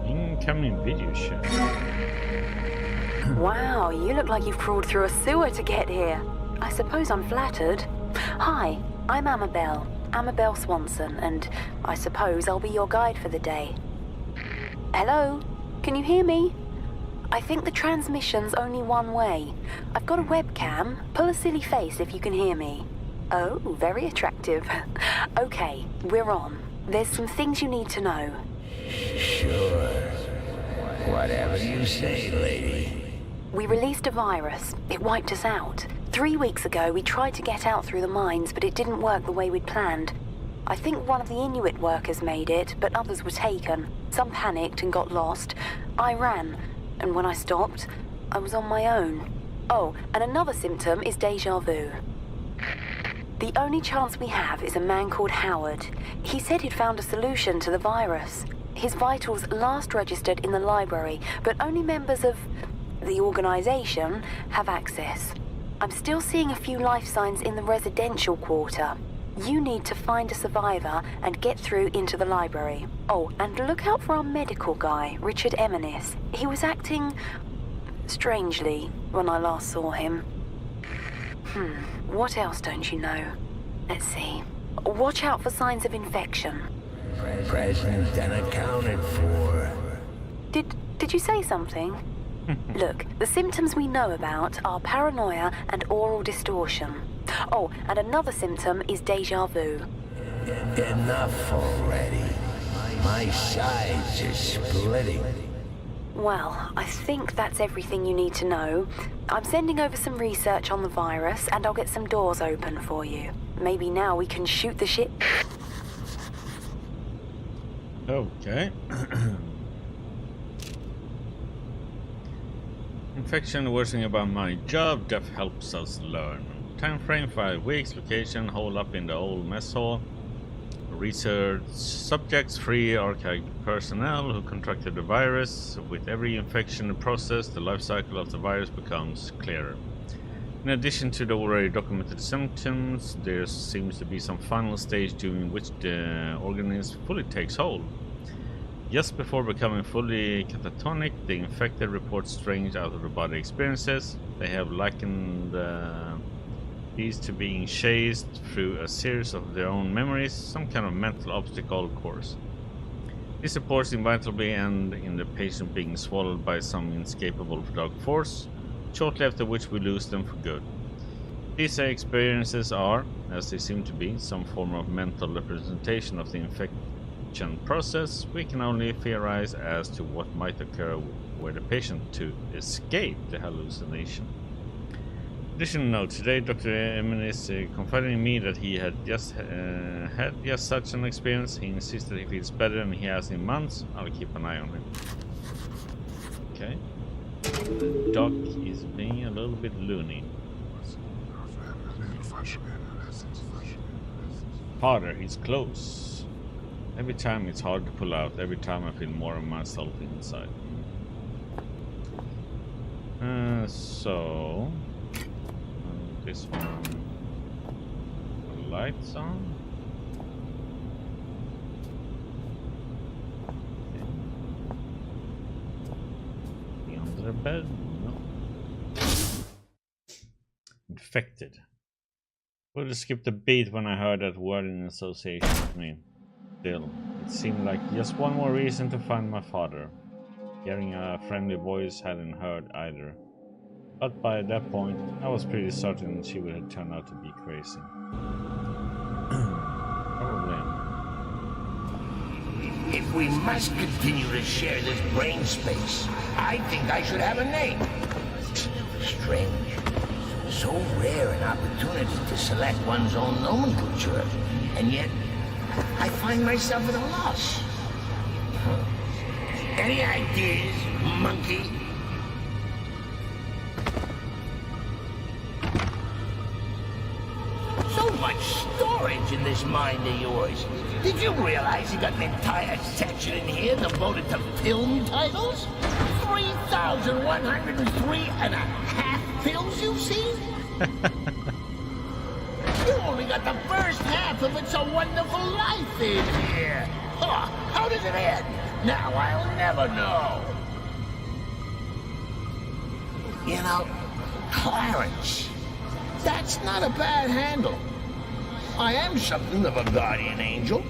Speaker 1: Incoming video shot.
Speaker 6: Wow, you look like you've crawled through a sewer to get here. I suppose I'm flattered. Hi, I'm Amabel Swanson, and I suppose I'll be your guide for the day. Hello? Can you hear me? I think the transmission's only one way. I've got a webcam. Pull a silly face if you can hear me. Oh, very attractive. Okay, we're on. There's some things you need to know.
Speaker 5: Sure. Whatever you say, lady.
Speaker 6: We released a virus. It wiped us out. 3 weeks ago, we tried to get out through the mines, but it didn't work the way we'd planned. I think one of the Inuit workers made it, but others were taken. Some panicked and got lost. I ran, and when I stopped, I was on my own. Oh, and another symptom is déjà vu. The only chance we have is a man called Howard. He said he'd found a solution to the virus. His vitals last registered in the library, but only members of the organization have access. I'm still seeing a few life signs in the residential quarter. You need to find a survivor and get through into the library. Oh, and look out for our medical guy, Richard Eminis. He was acting strangely when I last saw him. What else don't you know? Let's see. Watch out for signs of infection.
Speaker 5: Present and accounted for.
Speaker 6: Did you say something? Look, the symptoms we know about are paranoia and oral distortion. Oh, and another symptom is déjà vu.
Speaker 5: Enough already. My sides are splitting.
Speaker 6: Well, I think that's everything you need to know. I'm sending over some research on the virus, and I'll get some doors open for you. Maybe now we can shoot the shit.
Speaker 1: Okay. Infection, the worst thing about my job, Jeff helps us learn. Time frame 5 weeks, location, hole up in the old mess hall. Research subjects, 3 archaic personnel who contracted the virus. With every infection process, the life cycle of the virus becomes clearer. In addition to the already documented symptoms, there seems to be some final stage during which the organism fully takes hold. Just before becoming fully catatonic, the infected report strange out-of-the-body experiences. They have likened these to being chased through a series of their own memories, some kind of mental obstacle course. These reports inevitably end in the patient being swallowed by some inescapable dark force, shortly after which we lose them for good. These experiences are, as they seem to be, some form of mental representation of the infection process. We can only theorize as to what might occur were the patient to escape the hallucination. Additional note, today Dr. Eminis confided in me that he had just such an experience. He insisted he feels better than he has in months. I'll keep an eye on him. Okay. The doc is being a little bit loony. Father, he's close. Every time it's hard to pull out. Every time I feel more of myself inside. So this one, lights on. Okay. Under the bed? No. Infected. Would have skipped a beat when I heard that word in association with me. Still, it seemed like just one more reason to find my father. Hearing a friendly voice hadn't hurt either. But by that point, I was pretty certain she would have turned out to be crazy. Probably.
Speaker 5: If we must continue to share this brain space, I think I should have a name. Strange. So rare an opportunity to select one's own nomenclature, and yet I find myself at a loss. Any ideas, monkey? So much storage in this mind of yours. Did you realize you got an entire section in here devoted to film titles? 3,103 and a half films you've seen? You only got the first half of It's a Wonderful Life in here. Huh, how does it end? Now I'll never know. You know, Clarence, that's not a bad handle. I am something of a guardian angel.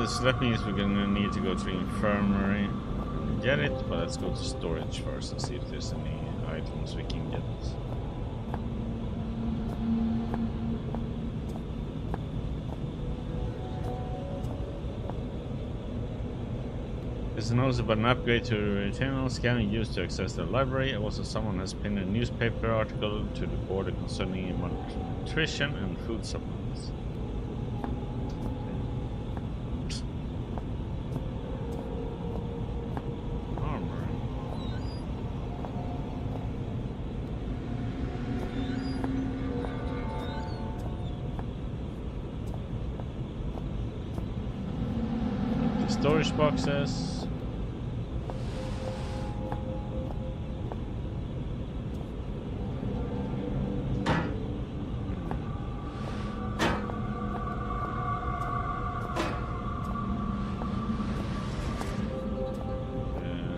Speaker 1: So that means we're gonna need to go to the infirmary and get it, but let's go to storage first and see if there's any items we can get. There's a notice about an upgrade to the retinal scanner used to access the library. Also, someone has pinned a newspaper article to the border concerning nutrition and food supplements. Storage boxes.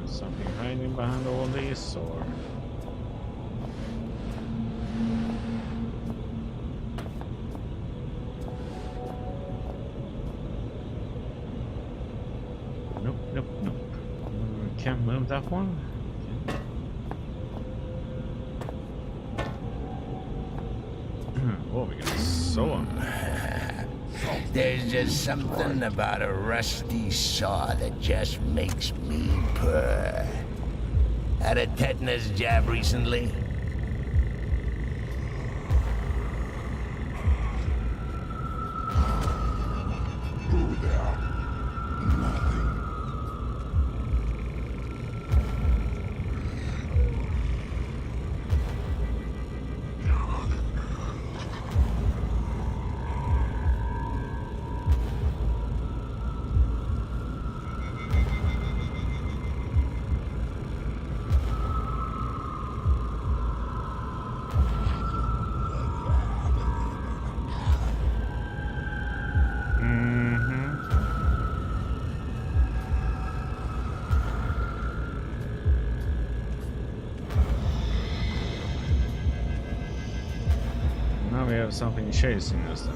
Speaker 1: Something hiding behind all these, or Nope. Can't move that one. Okay. Oh, we got so on.
Speaker 5: There's just something about a rusty saw that just makes me purr. Had a tetanus jab recently?
Speaker 1: Now we have something chasing us then.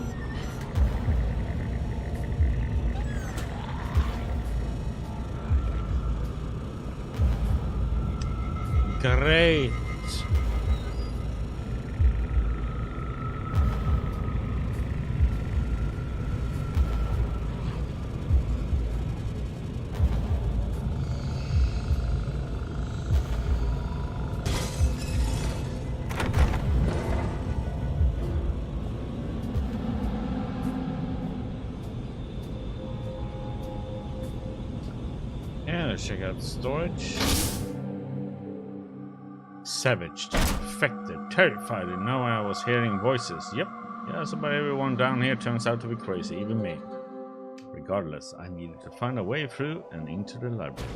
Speaker 1: Great! Let's check out storage. Savaged, affected, terrified, and now I was hearing voices. Yep, yes, but everyone down here turns out to be crazy, even me. Regardless, I needed to find a way through and into the library.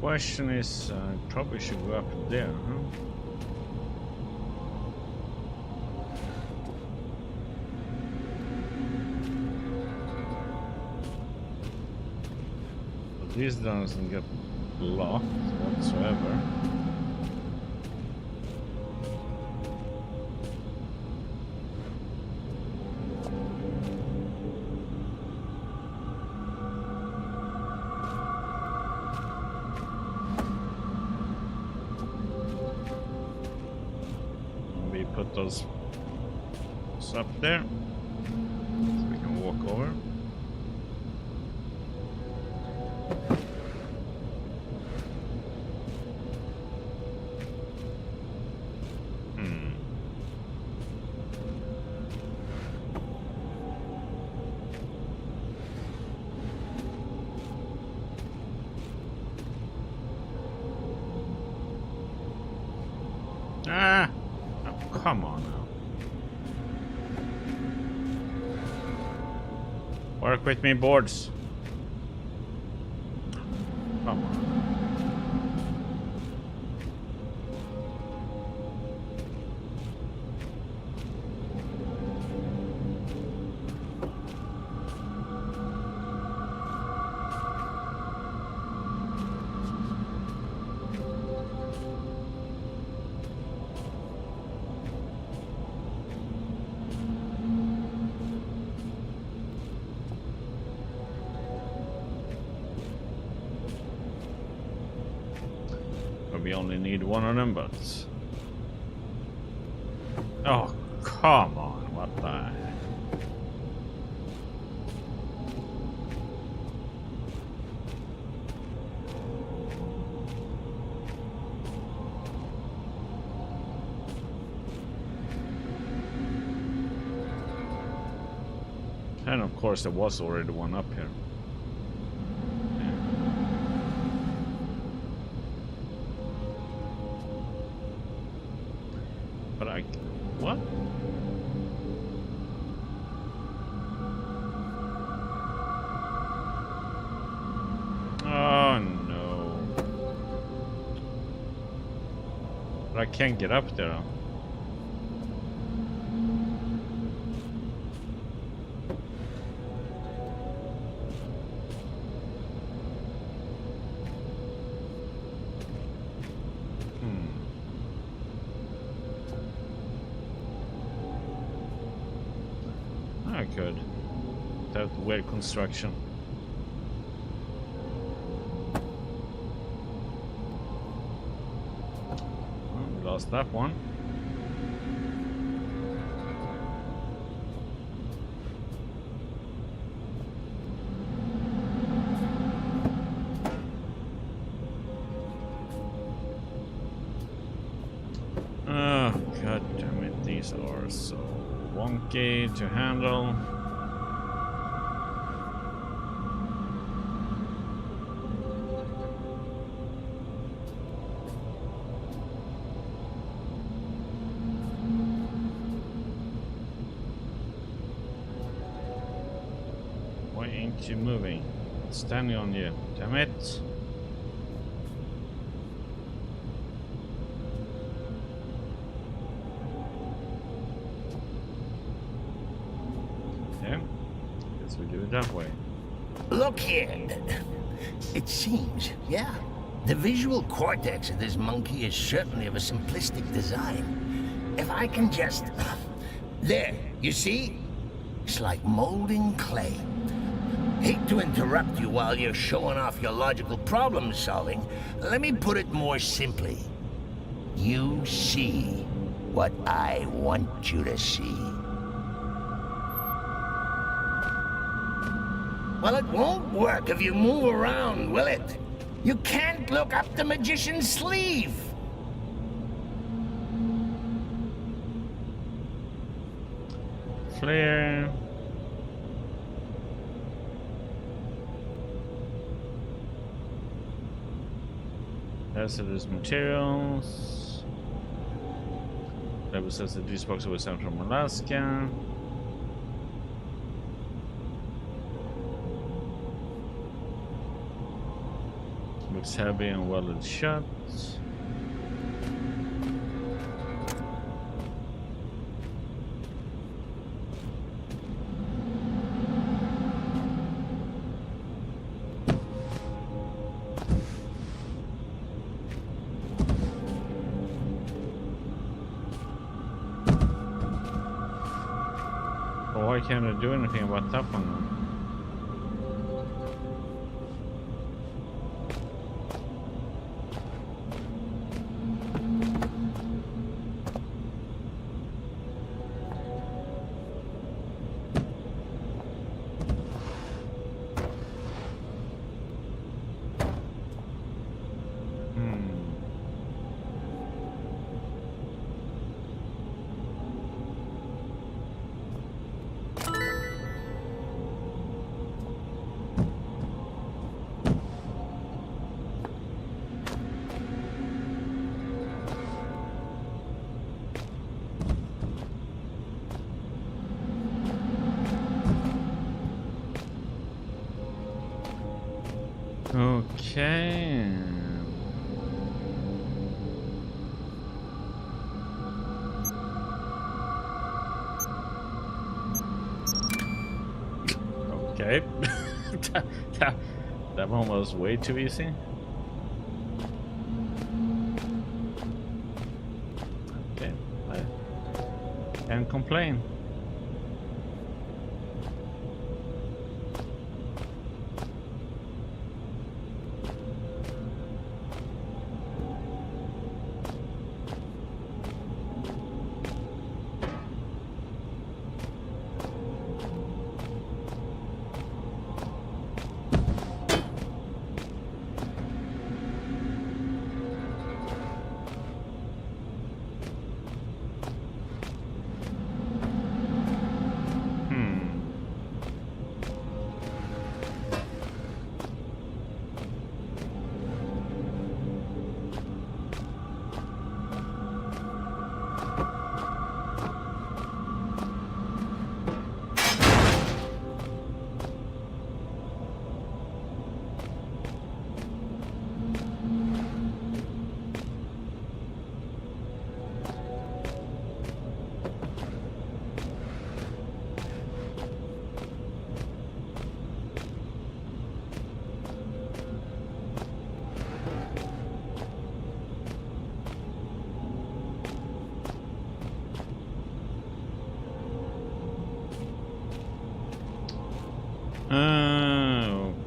Speaker 1: Question is, probably should go up there, huh? But this doesn't get blocked whatsoever. Put those up there so we can walk over. Ah! Come on now. Work with me, boards. Come on. We only need one of them, but... Oh, come on, what the heck? And of course there was already one up here. But I... what? Oh no. But I can't get up there. Good. That weird construction. Well, we lost that one. Oh, god damn it, these are so wonky to handle. Why ain't you moving? It's standing on you, damn it. We do it that way.
Speaker 5: Look here. It seems, yeah. The visual cortex of this monkey is certainly of a simplistic design. If I can just... There, you see? It's like molding clay. Hate to interrupt you while you're showing off your logical problem solving. Let me put it more simply. You see what I want you to see. Well, it won't work if you move around, will it? You can't look up the magician's sleeve.
Speaker 1: Flare. Hazardous materials. Level says that these boxes were sent from Alaska. Looks heavy and welded shut. But why can't I do anything about that one then? Okay. Okay. That one was way too easy. Okay. I can't complain.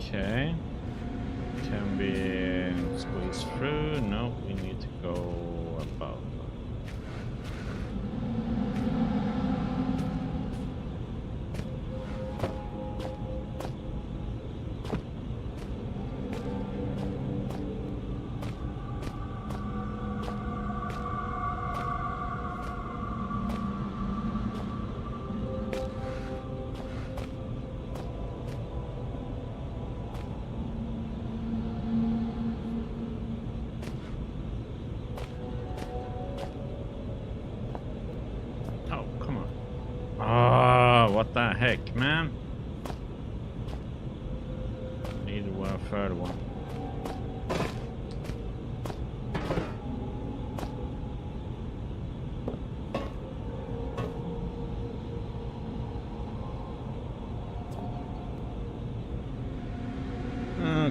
Speaker 1: Okay. Can we squeeze through? No, we need to go above. What the heck, man? Need a third one.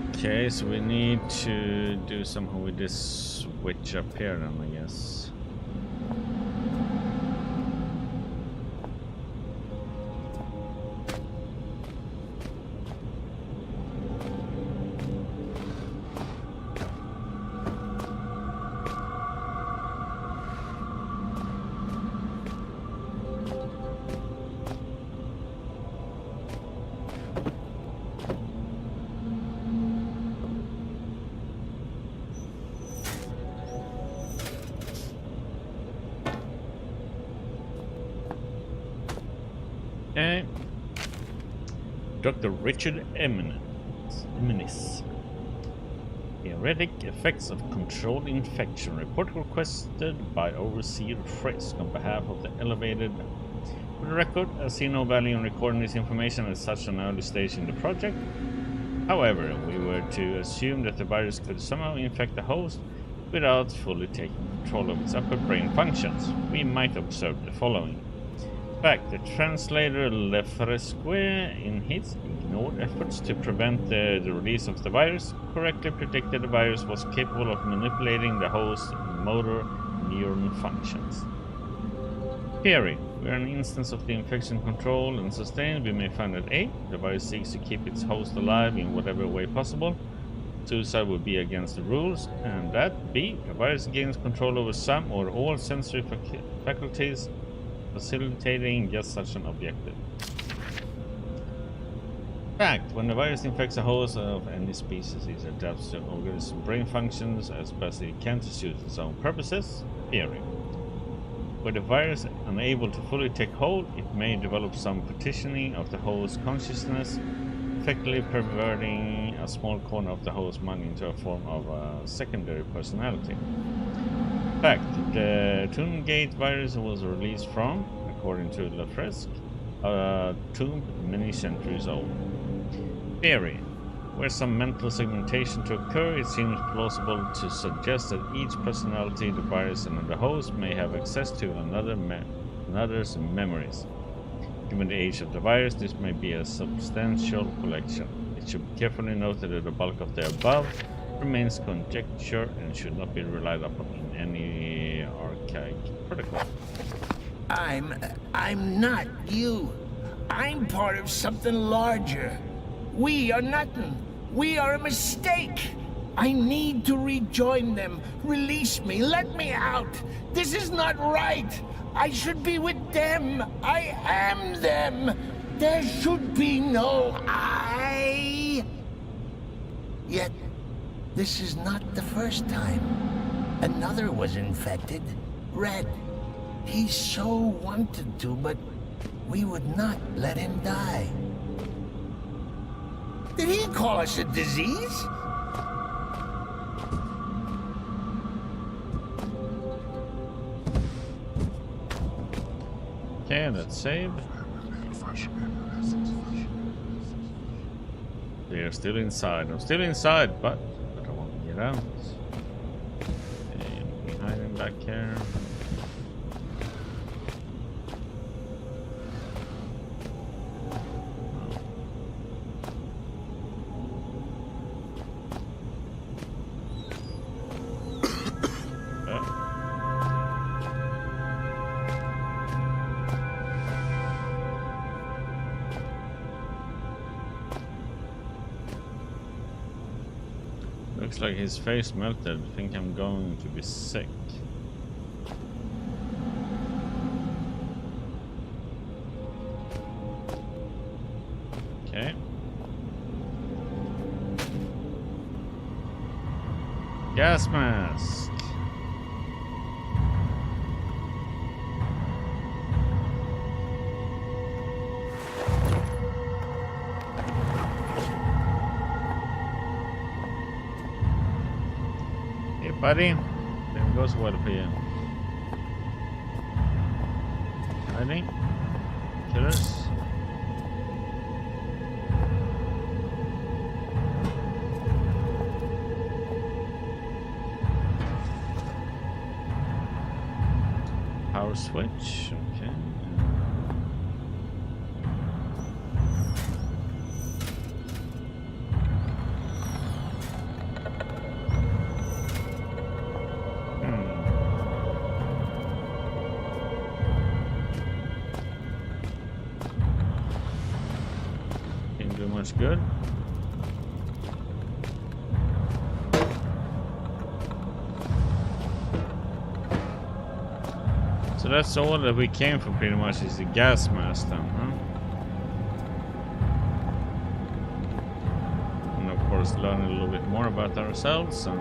Speaker 1: Okay, so we need to do something with this switch up here then, I guess. Okay. Dr. Richard Eminis. Theoretic effects of controlled infection. Report requested by Overseer Frisk on behalf of the Elevated. For the record, I see no value in recording this information at such an early stage in the project. However, we were to assume that the virus could somehow infect the host without fully taking control of its upper brain functions. We might observe the following. In fact, the translator Lefresque, in his ignored efforts to prevent the release of the virus, correctly predicted the virus was capable of manipulating the host's motor neuron functions. Theory. We are an instance of the infection control and sustained. We may find that A. The virus seeks to keep its host alive in whatever way possible. Suicide would be against the rules. And that B. The virus gains control over some or all sensory faculties, facilitating just such an objective. Fact. When the virus infects a host of any species, it adapts to organism's brain functions as best it can to suit its own purposes. Theory. With the virus unable to fully take hold, it may develop some partitioning of the host's consciousness, effectively perverting a small corner of the host's mind into a form of a secondary personality. Fact. The Toongate virus was released from, according to Lefresque, a tomb many centuries old. Theory. Were some mental segmentation to occur, it seems plausible to suggest that each personality, the virus and the host, may have access to another's memories. Given the age of the virus, this may be a substantial collection. It should be carefully noted that the bulk of the above remains conjecture and should not be relied upon in any archaic protocol.
Speaker 5: I'm not you. I'm part of something larger. We are nothing. We are a mistake. I need to rejoin them. Release me. Let me out. This is not right. I should be with them. I am them. There should be no I. Yet, this is not the first time. Another was infected. Red. He so wanted to, but we would not let him die. Did he call us a disease?
Speaker 1: Okay, let's save. They are still inside. I'm still inside, but I don't want to get out. Okay, we hide him back here. Looks like his face melted. I think I'm going to be sick. Okay. Gas mask. Buddy, there goes well for you. Hiding? Killers? Power switch, okay. Good. So that's all that we came for pretty much, is the gas mask then, huh? And of course learn a little bit more about ourselves and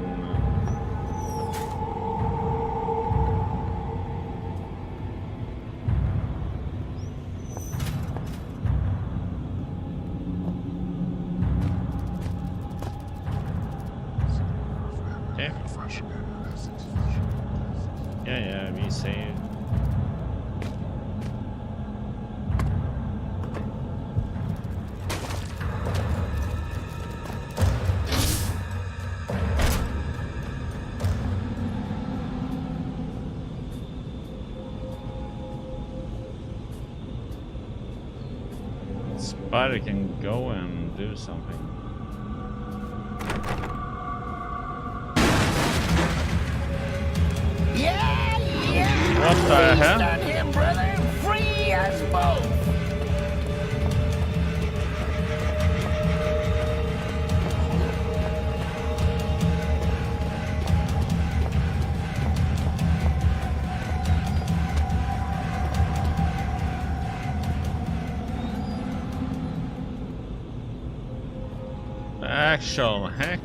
Speaker 1: me save. Spider can go and do something.
Speaker 5: Yeah, yeah.
Speaker 1: What the hell?
Speaker 5: Feast on him, brother. Free us both.
Speaker 1: Actual heck.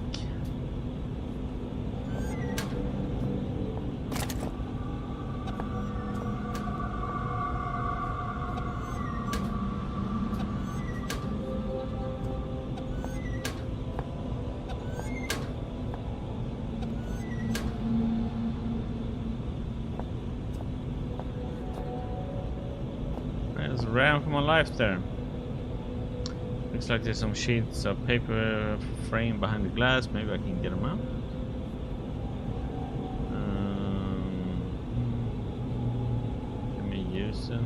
Speaker 1: I just ran for my life there. Looks like there's some sheets of paper frame behind the glass. Maybe I can get them out. Let me use them.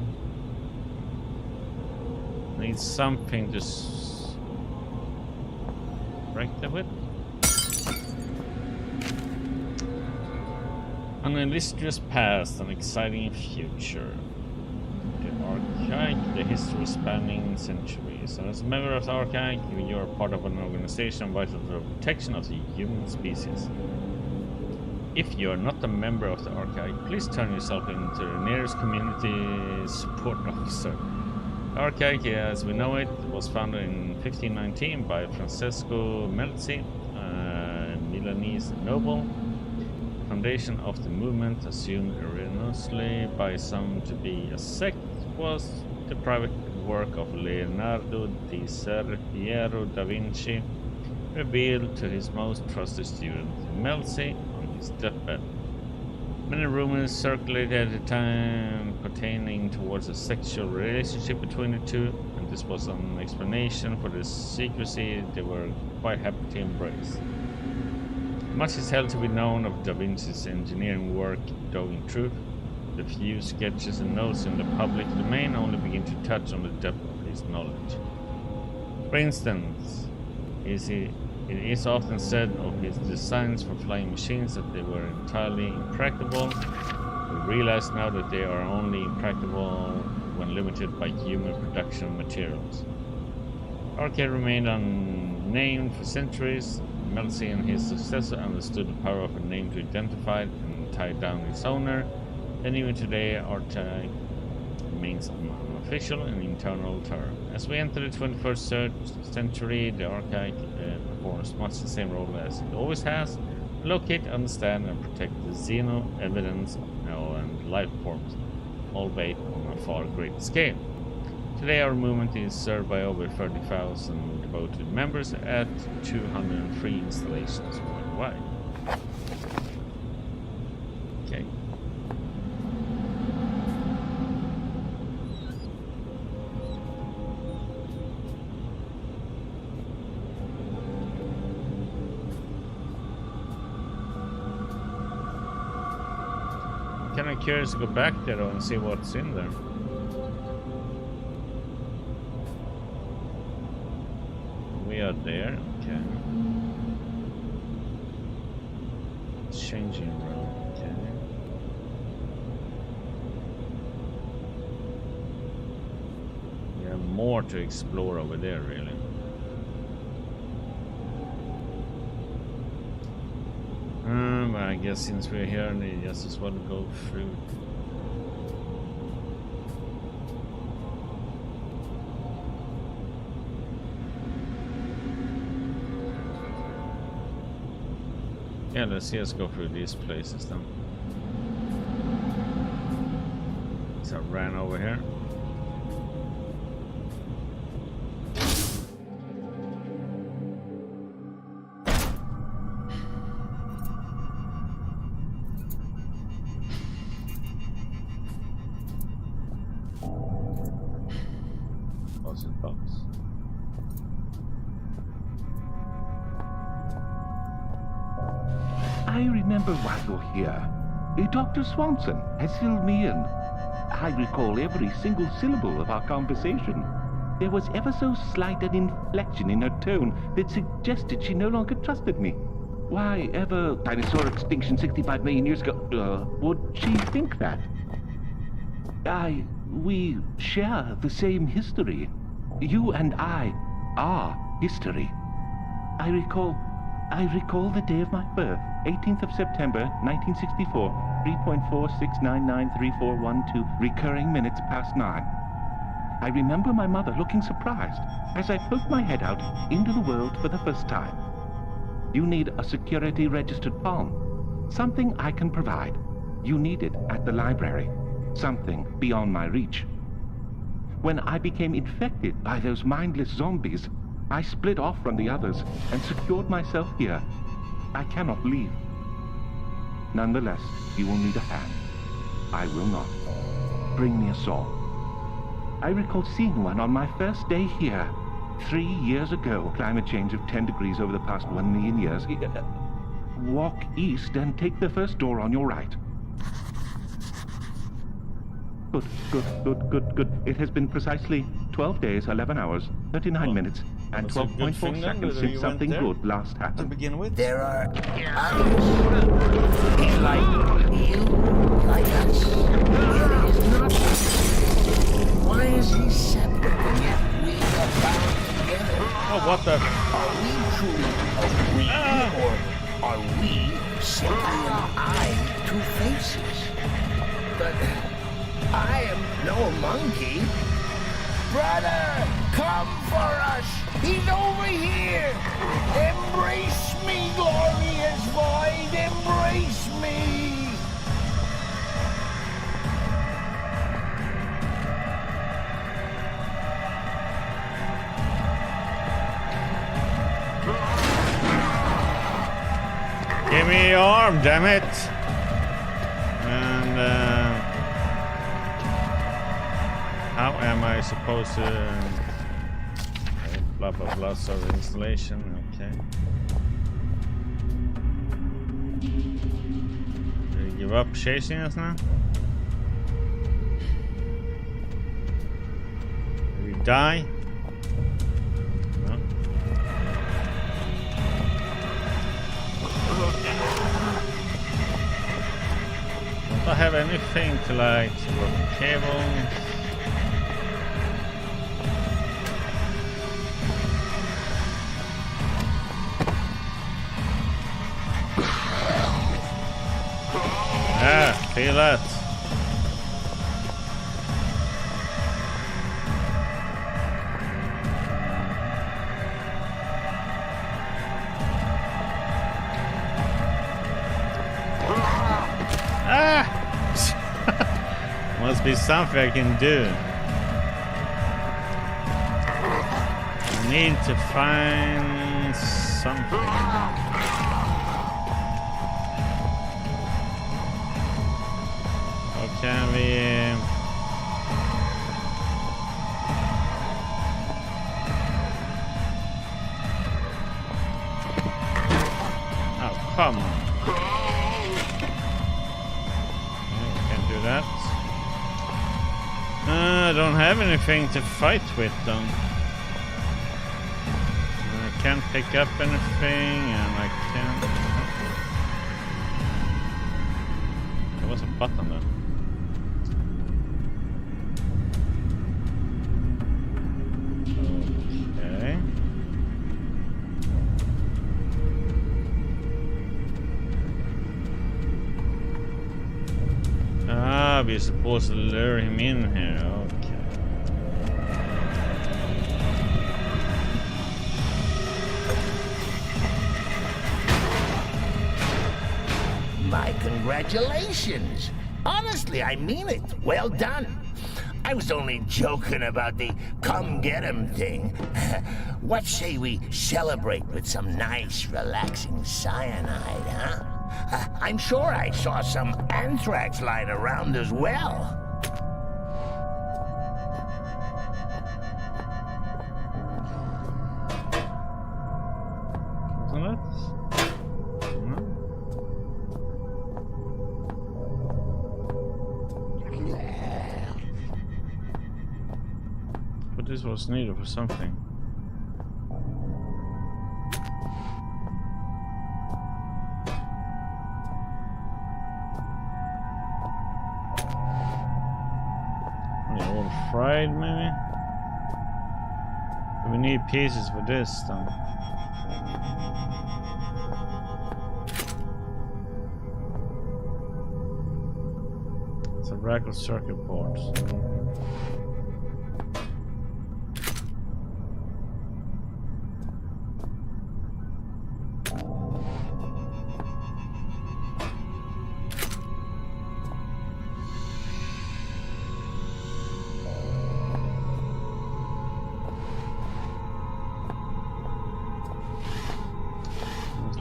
Speaker 1: Need something to break that with. An illustrious past, an exciting future. The Archive, the history spanning centuries. And as a member of the Archive, you are part of an organization vital to the protection of the human species. If you are not a member of the Archive, please turn yourself into the nearest community support officer. The Archive, as we know it, was founded in 1519 by Francesco Melzi, a Milanese noble. The foundation of the movement, assumed erroneously by some to be a sect, was the private work of Leonardo di Ser Piero da Vinci, revealed to his most trusted student, Melzi, on his deathbed. Many rumors circulated at the time pertaining towards a sexual relationship between the two, and this was an explanation for the secrecy they were quite happy to embrace. Much is held to be known of Da Vinci's engineering work, though in truth, the few sketches and notes in the public domain only begin to touch on the depth of his knowledge. For instance, it is often said of his designs for flying machines that they were entirely impractical. We realize now that they are only impractical when limited by human production materials. Arcade remained unnamed for centuries. Melzi and his successor understood the power of a name to identify it and tie down its owner, and even today Arcade remains an unofficial and internal term. As we enter the 21st century, the Arcade performs much the same role as it always has: locate, understand, and protect the xeno evidence and life forms, albeit on a far greater scale. Today our movement is served by over 30,000 devoted members at 203 installations worldwide. Okay. I'm kind of curious to go back there though and see what's in there. We are there, okay. Changing room, okay. We have more to explore over there, really. But I guess since we're here, we just as well go through. Yeah, let's go through these places then. So I ran over here. deposit box.
Speaker 7: I remember why you're here. Dr. Swanson has filled me in. I recall every single syllable of our conversation. There was ever so slight an inflection in her tone that suggested she no longer trusted me. Why ever dinosaur extinction 65 million years ago would she think that? We share the same history. You and I are history. I recall the day of my birth, 18th of September, 1964, 3.46993412, recurring minutes past 9. I remember my mother looking surprised as I poked my head out into the world for the first time. You need a security-registered palm. Something I can provide. You need it at the library. Something beyond my reach. When I became infected by those mindless zombies, I split off from the others and secured myself here. I cannot leave. Nonetheless, you will need a hand. I will not. Bring me a saw. I recall seeing one on my first day here, 3 years ago. Climate change of 10 degrees over the past 1 million years. Walk east and take the first door on your right. Good. It has been precisely 12 days, 11 hours, 39 minutes, and 12.4 seconds since something good last happened.
Speaker 8: To begin with,
Speaker 5: There are others. He's like you, like us. It is not. Why is he separate and yet we are bound together?
Speaker 1: Oh, what the?
Speaker 5: Are we truly a we, or are we simply an eye with two faces? But I am no monkey. Brother, come for us! He's over here! Embrace me, glorious void! Embrace me!
Speaker 1: Give me your arm, damn it! And how am I supposed to blah blah blah server installation? Okay. Do you give up chasing us now? Do we die? No. Don't I have anything to like work the cables? Yeah, feel that. Ah! Must be something I can do. I need to find something. Can we oh, come on. Can't do that. I don't have anything to fight with them. I can't pick up anything and I can't. There was a button there. We're supposed to lure him in here. Okay.
Speaker 5: My congratulations. Honestly, I mean it. Well done. I was only joking about the come get 'em thing. What say we celebrate with some nice, relaxing cyanide, huh? I'm sure I saw some anthrax lying around as well.
Speaker 1: but this was needed for something. All fried, maybe? We need pieces for this, then. It's a rack of circuit boards.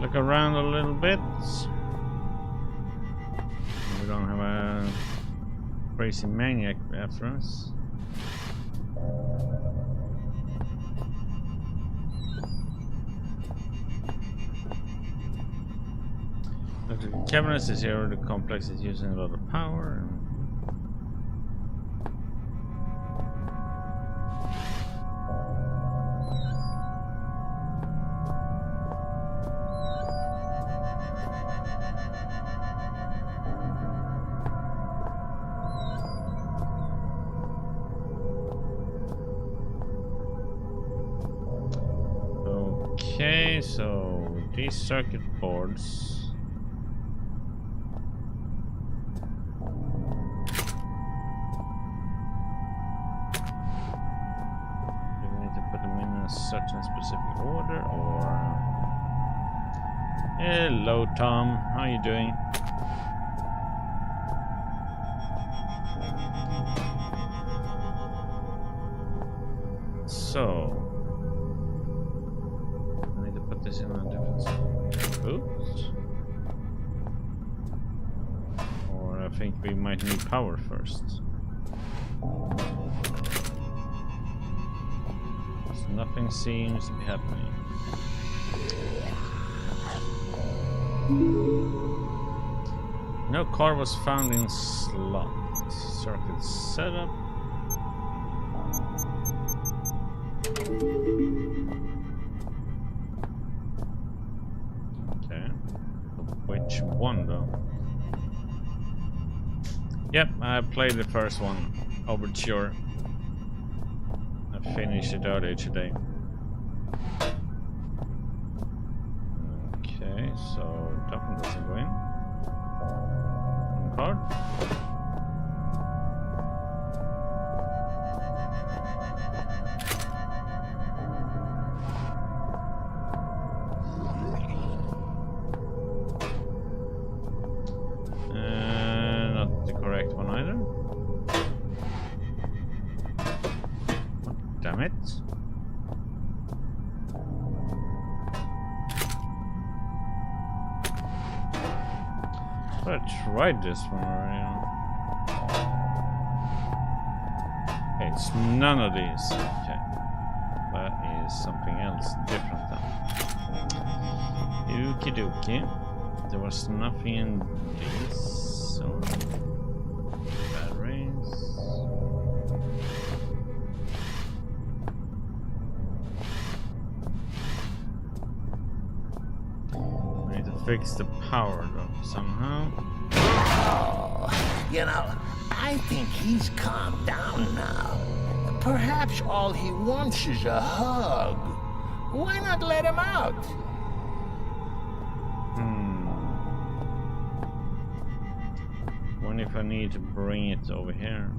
Speaker 1: Look around a little bit. We don't have a crazy maniac after us. Look, the cabinet is here. The complex is using a lot of power. Okay, so these circuit boards. Do we need to put them in a certain specific order, or? Hello, Tom. How you doing? So. This in a different oops. Or I think we might need power first. Nothing seems to be happening. No car was found in slot. Circuit setup. Which one though? Yep, I played the first one, Overture. I finished it earlier today. Okay, so that one doesn't go in. One card. Damn it. I tried this one already. Okay, it's none of these. Okay. That is something else different then. Okie dokie. There was nothing in this. So batteries. Fix the power though, somehow.
Speaker 5: Oh, you know, I think he's calmed down now. Perhaps all he wants is a hug. Why not let him out?
Speaker 1: Wonder if I need to bring it over here.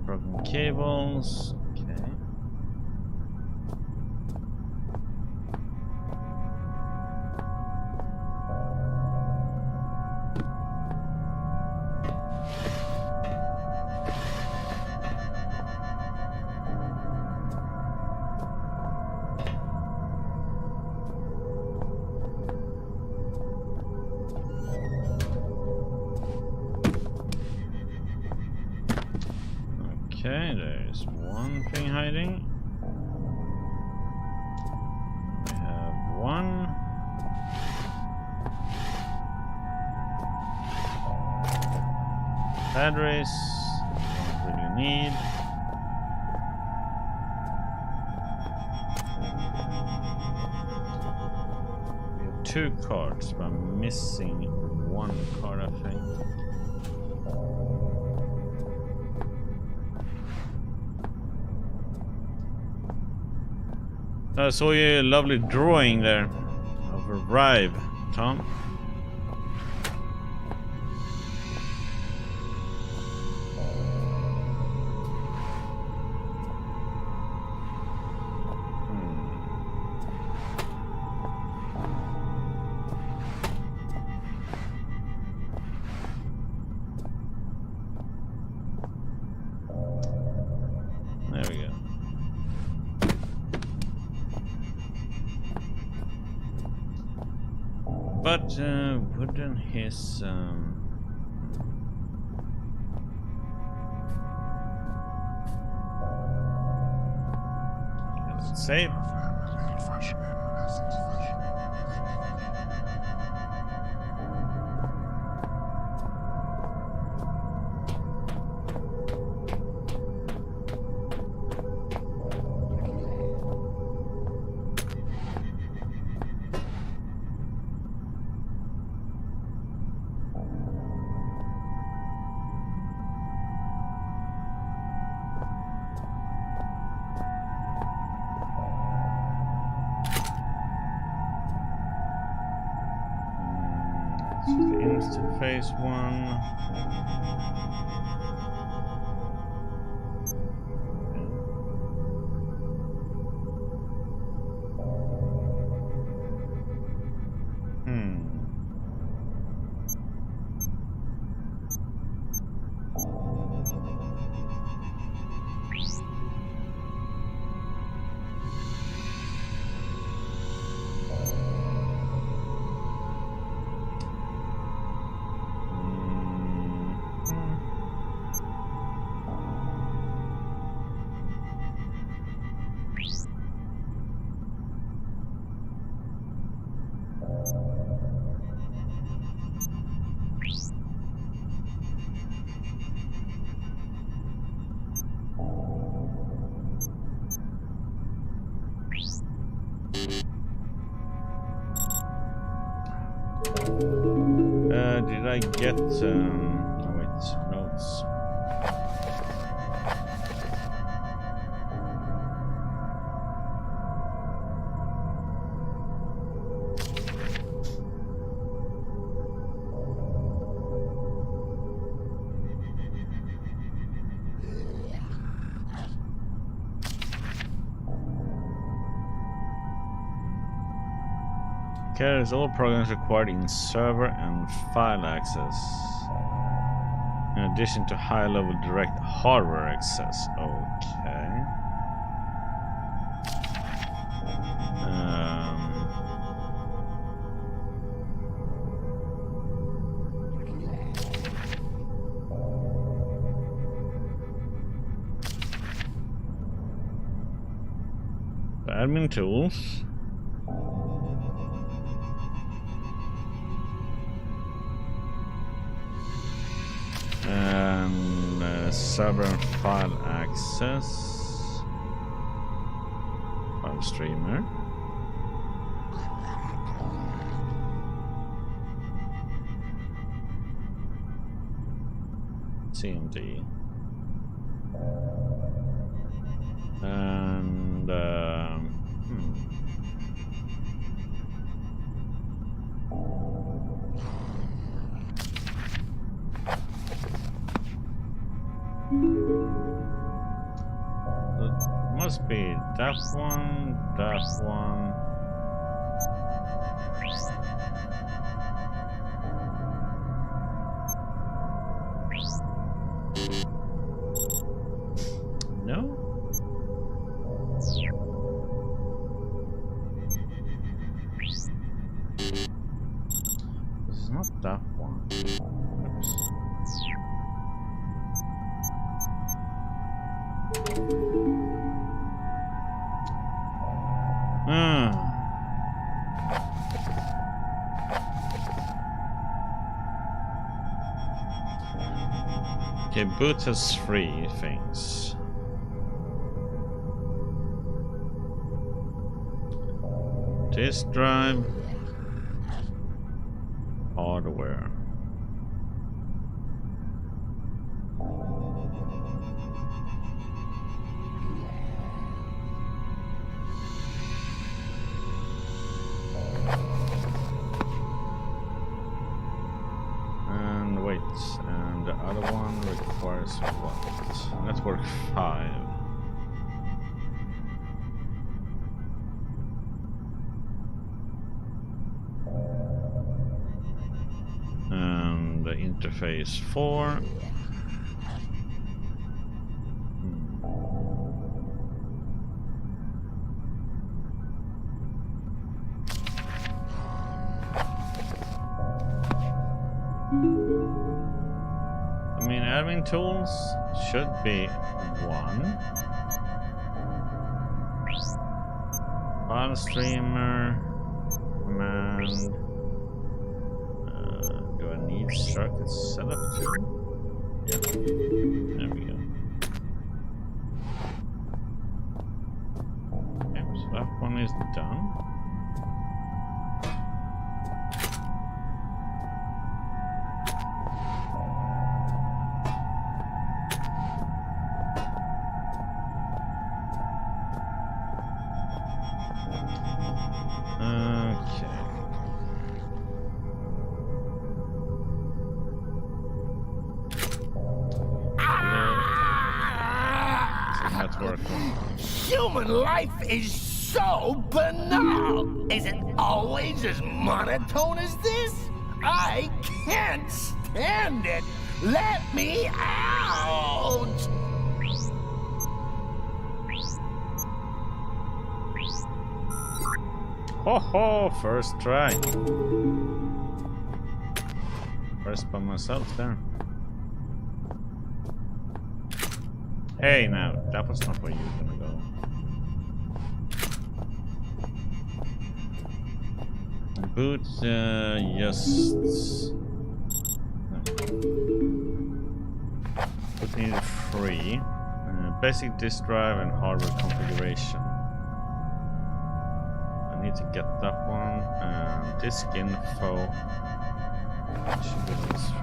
Speaker 1: Broken cables. Okay. Okay, there's one thing hiding. We have one. batteries. Don't really need. We have 2 cards, but I'm missing 1 card, I think. I saw a lovely drawing there of a rive, Tom. There we go. But wouldn't his let's save. Phase 1. Did I get oh wait, notes. Carries all programs required in server and file access, in addition to high-level direct hardware access. Okay. Admin tools. And server and file access. File streamer. CMD. And it must be that one, that one. No? This is not that one. Oops. Okay, boot has 3 things. Disk drive, hardware. And wait, and the other one requires what? Network 5. And the interface 4. I mean, admin tools should be 1. File streamer, command. Do I need circuit setup too? Yeah, there we go. Okay, so that one is done.
Speaker 5: Human life is so banal. Is it always as monotone as this? I can't stand it. Let me out.
Speaker 1: Ho ho, first try. First by myself there. Hey, now, that was not where you were gonna go. Boot, just... No. Boot needed 3. Basic disk drive and hardware configuration. I need to get that one. Disk info. Should be these 3.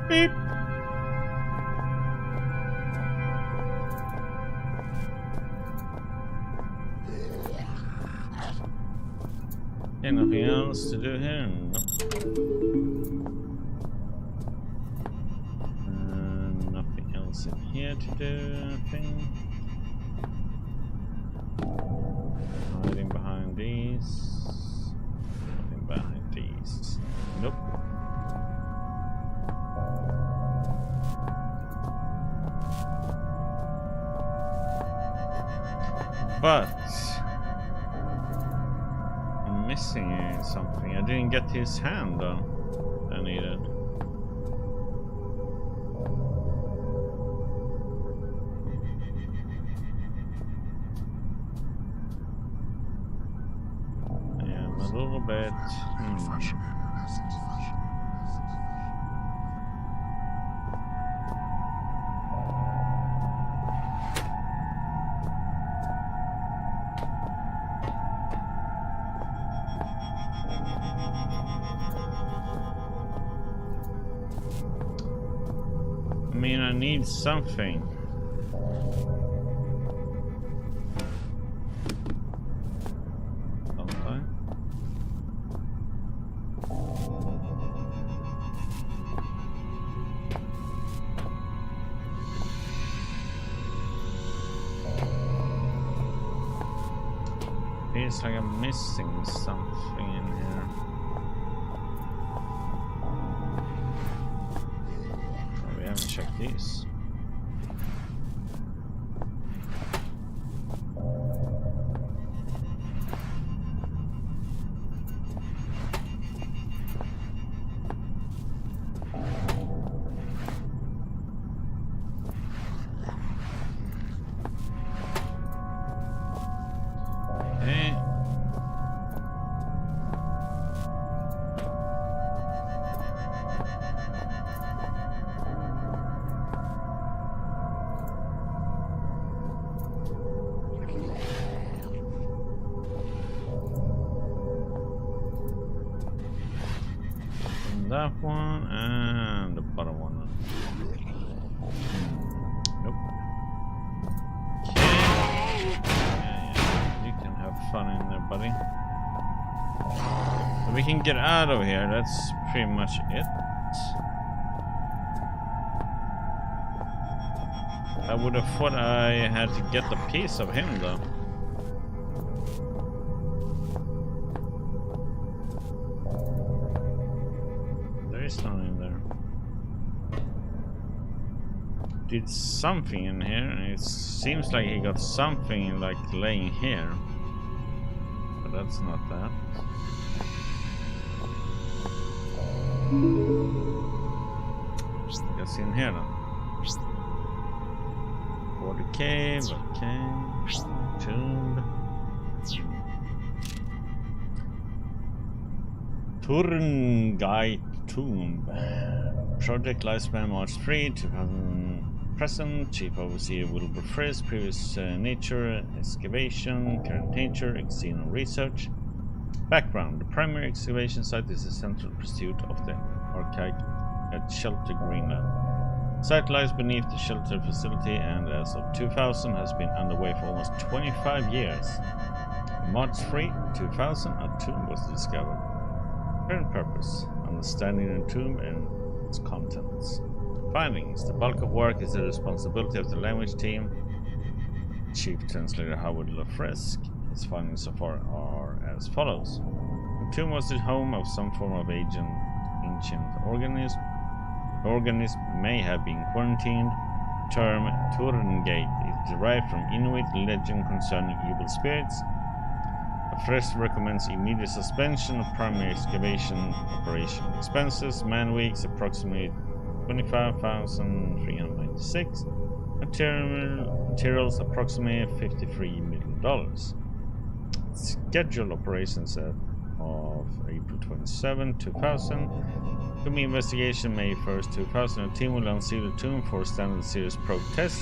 Speaker 1: Beep. Anything else to do here? Nope. Nothing else in here to do, I think. Hiding behind these. Nothing behind these. Nope. But I'm missing something. I didn't get his hand though. I needed. Yeah, a little bit. I mean, I need something. Don't I? Feels like I'm missing something in here. Check these. that one and the bottom one. Nope. Okay. Yeah, you can have fun in there, buddy. So we can get out of here. That's pretty much it. I would have thought I had to get the piece of him, though. There is nothing in there. Did something in here, and it seems like he got something like laying here. But that's not that. Guess in here then. Water cave, okay. Tomb. Turngate Tomb. Project lifespan March 3, 2000 present. Chief Overseer Wilbur Frisk. Previous nature, excavation. Current nature, xenon research. Background. The primary excavation site is the central pursuit of the archive at Shelter, Greenland. Site lies beneath the shelter facility and as of 2000 has been underway for almost 25 years. On March 3, 2000, a tomb was discovered. Current purpose: understanding the tomb and its contents. Findings: the bulk of work is the responsibility of the language team. Chief Translator Howard LaFresque. His findings so far are as follows. The tomb was the home of some form of ancient organism. The organism may have been quarantined. The term Turngate is derived from Inuit legend concerning evil spirits. LaFresque recommends immediate suspension of primary excavation operation expenses. Man weeks approximately 25,396. Materials approximately $53 million. Scheduled operations of April 27, 2000. Tomb investigation May 1st, 2000. A team will unseal the tomb for standard series probe test.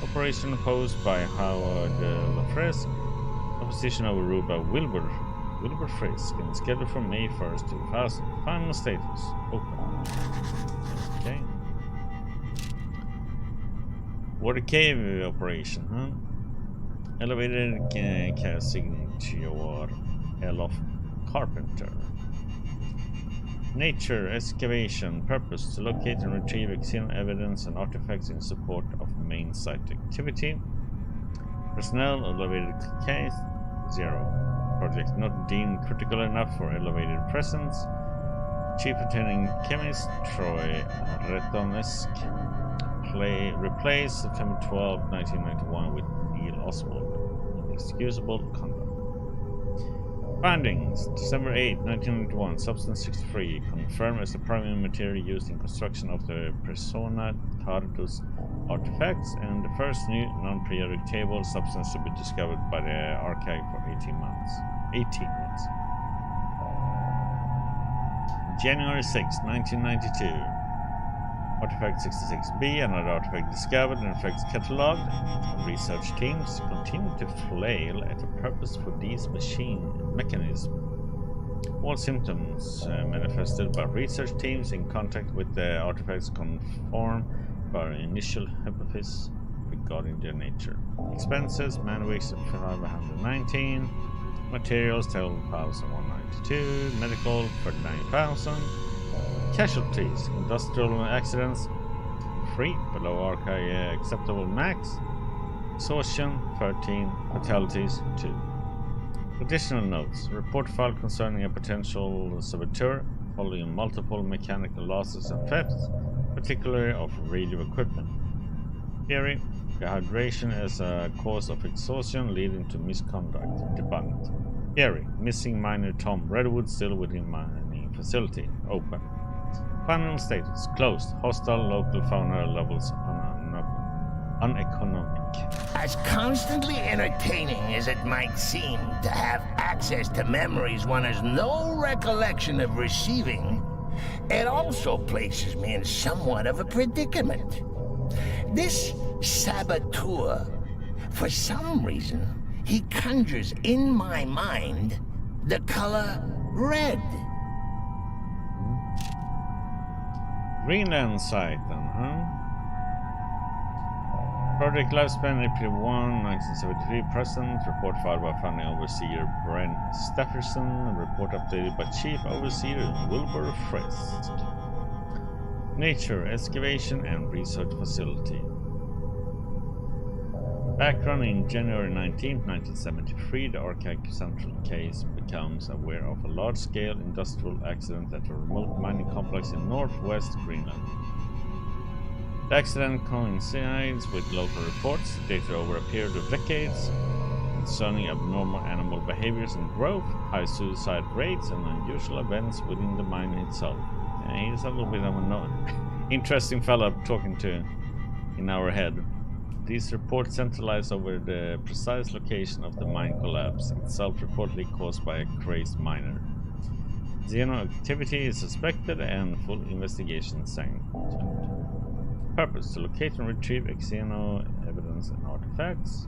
Speaker 1: Operation opposed by Howard LaFresque. Opposition overruled by Wilbur Frisk. And scheduled for May 1st, 2000. Final status open. Okay. Water cave operation, huh? Elevated cast signature Elof Carpenter. Nature excavation. Purpose: to locate and retrieve xenon evidence and artifacts in support of main site activity. Personnel: elevated case 0. Project not deemed critical enough for elevated presence. Chief Lieutenant Chemist Troy Retonesk. Replace September 12, 1991 with Neil Oswald. Inexcusable conduct. Findings: December 8, 1991, Substance 63, confirmed as the primary material used in construction of the Persona Tardus artifacts, and the first new non-periodic table substance to be discovered by the archive for 18 months. January 6, 1992. Artifact 66B, another artifact discovered and effects catalogued. Research teams continue to flail at a purpose for these mechanisms. All symptoms manifested by research teams in contact with the artifacts conform to our initial hypothesis regarding their nature. Expenses: man weeks of 519, materials 12,192, medical 39,000. Casualties: industrial accidents 3, below archive acceptable max. Exhaustion 13, fatalities 2. Additional notes: report file concerning a potential saboteur following multiple mechanical losses and thefts, particularly of radio equipment. Theory: dehydration as a cause of exhaustion leading to misconduct. Debunked. Theory: missing miner Tom Redwood still within mining facility. Open. Final status: closed. Hostile local fauna levels uneconomic.
Speaker 5: As constantly entertaining as it might seem to have access to memories one has no recollection of receiving, it also places me in somewhat of a predicament. This saboteur, for some reason, he conjures in my mind the color red.
Speaker 1: Greenland site then, huh? Project lifespan April 1, 1973 present. Report filed by Founding Overseer Brent Stafferson. Report updated by Chief Overseer Wilbur Frist. Nature, excavation and research facility. Background: in January 19, 1973, the Archive Central case becomes aware of a large-scale industrial accident at a remote mining complex in northwest Greenland. The accident coincides with local reports dated over a period of decades concerning abnormal animal behaviors and growth, high suicide rates, and unusual events within the mine itself. And he's a little bit of an interesting fella talking to in our head. These reports centralize over the precise location of the mine collapse, itself reportedly caused by a crazed miner. Xeno activity is suspected and full investigation sanctioned. Purpose: to locate and retrieve Xeno evidence and artifacts.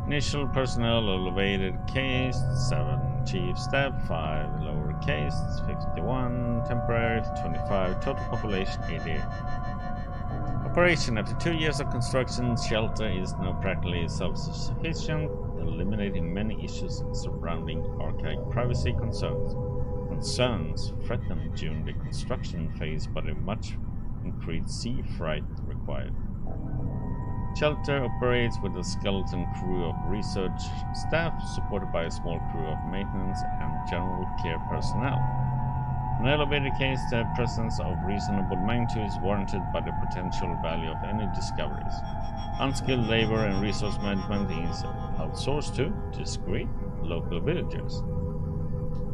Speaker 1: Initial personnel elevated case 7, chief staff 5, lower case 51, temporary 25, total population 88. Operation: after 2 years of construction, shelter is now practically self-sufficient, eliminating many issues surrounding archaic privacy concerns. Concerns threatened during the construction phase by the much increased sea freight required. Shelter operates with a skeleton crew of research staff, supported by a small crew of maintenance and general care personnel. An elevated case, the presence of reasonable magnitude is warranted by the potential value of any discoveries. Unskilled labor and resource management is outsourced to discreet local villagers.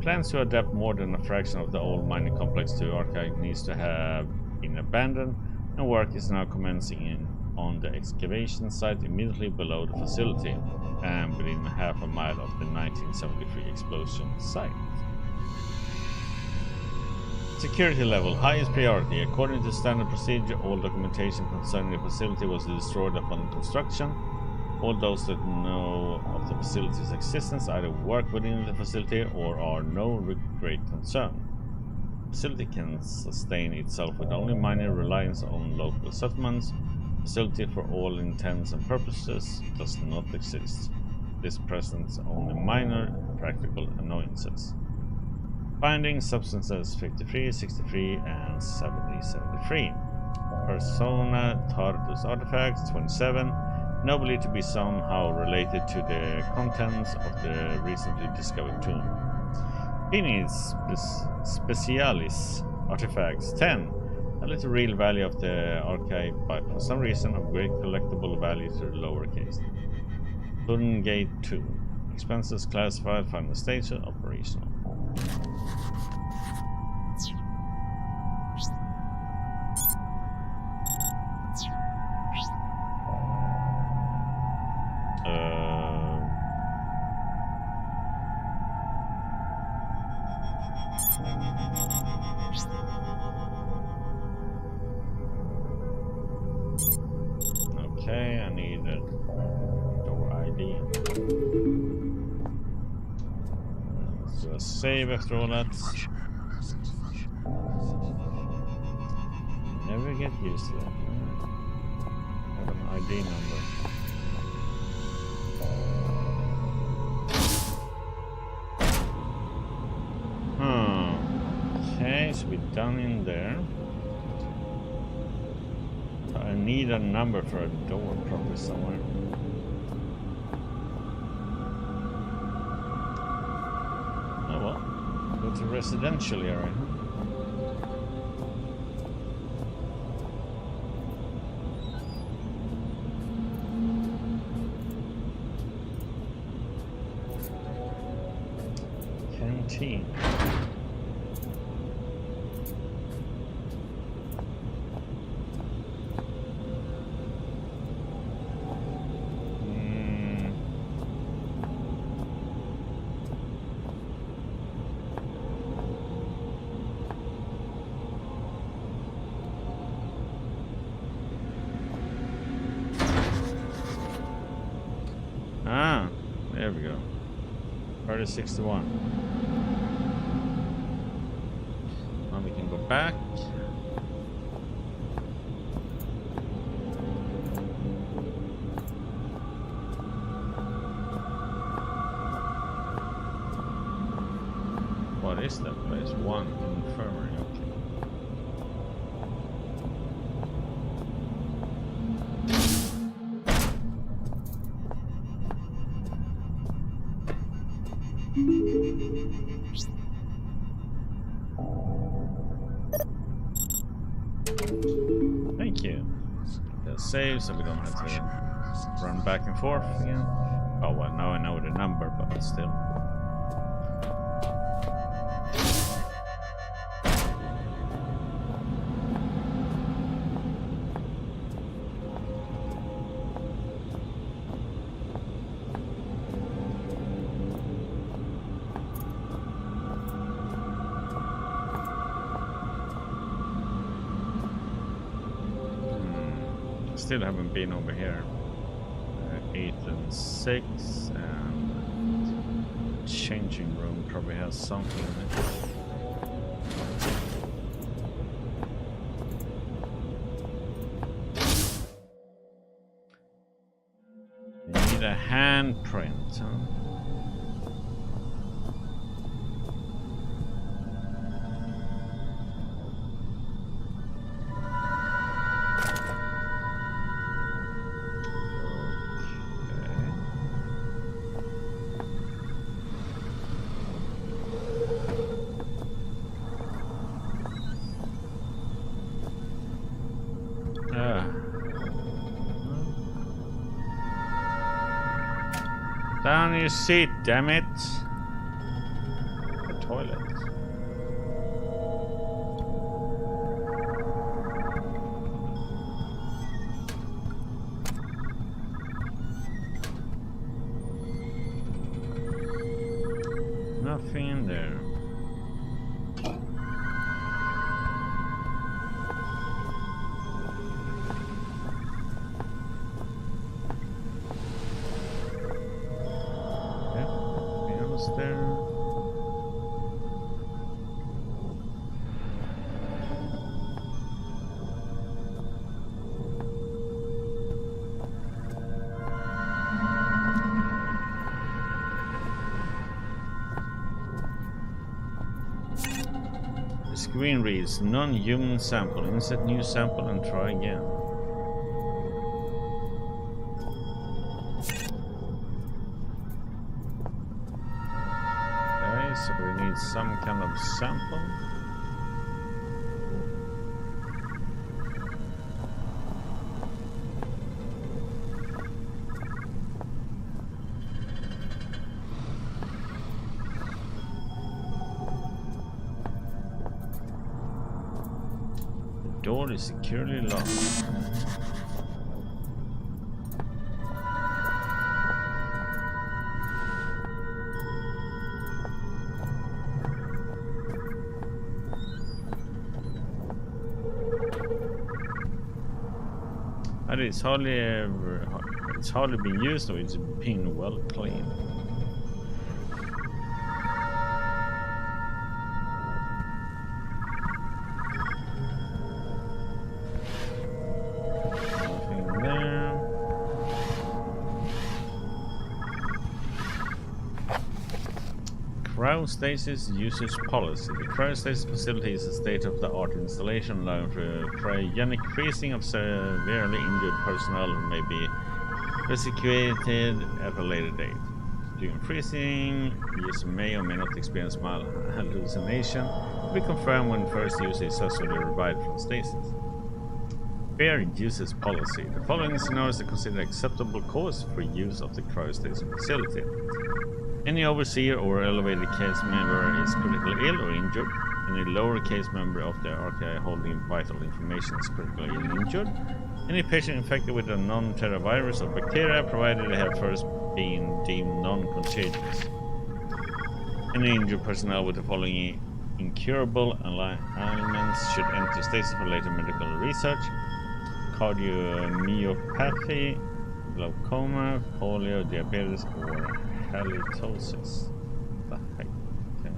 Speaker 1: Plans to adapt more than a fraction of the old mining complex to archive needs to have been abandoned, and work is now commencing on the excavation site immediately below the facility and within half a mile of the 1973 explosion site. Security level: highest priority. According to standard procedure, all documentation concerning the facility was destroyed upon construction. All those that know of the facility's existence either work within the facility or are no great concern. The facility can sustain itself with only minor reliance on local settlements. The facility, for all intents and purposes, does not exist. This presents only minor practical annoyances. Findings: substances 53, 63, and 73. Persona Tartus artifacts 27, no believed to be somehow related to the contents of the recently discovered tomb. Finis Specialis artifacts 10, a little real value of the archive, but for some reason of great collectible value to the lower case. Gate 2, expenses classified, final stage operational. Okay, I need a door ID. Let's do a save after all that. Never get used to that. I have an ID number. Okay, so we're done in there. I need a number for a door probably somewhere. Oh well, go to residential area. Canteen. Ah, there we go. Part is 61. Now we can go back. is that place? One infirmary, okay. Thank you. Let's save so we don't have to run back and forth again. Oh well, now I know the number, but still. Still haven't been over here. 8 and 6, and changing room probably has something in it. You need a handprint, huh? Down your seat, damn it. The toilet. Nothing in there. Screen reads non-human sample. Insert new sample and try again. Okay, so we need some kind of sample. Door is securely locked. But it's hardly been used, or it's been well cleaned. Cryostasis usage policy. The cryostasis facility is a state-of-the-art installation allowing for cryogenic freezing of severely injured personnel who may be resuscitated at a later date. During freezing, users may or may not experience mild hallucination. We confirm when first user is successfully revived from stasis. Fair usage policy. The following scenarios are considered acceptable cause for use of the cryostasis facility. Any overseer or elevated case member is critically ill or injured. Any lower case member of the RKI holding vital information is critically ill or injured. Any patient infected with a non-terra virus or bacteria, provided they have first been deemed non-contagious. Any injured personnel with the following incurable ailments should enter stasis for later medical research: cardiomyopathy, glaucoma, polio, diabetes, or halitosis. The heck? Okay.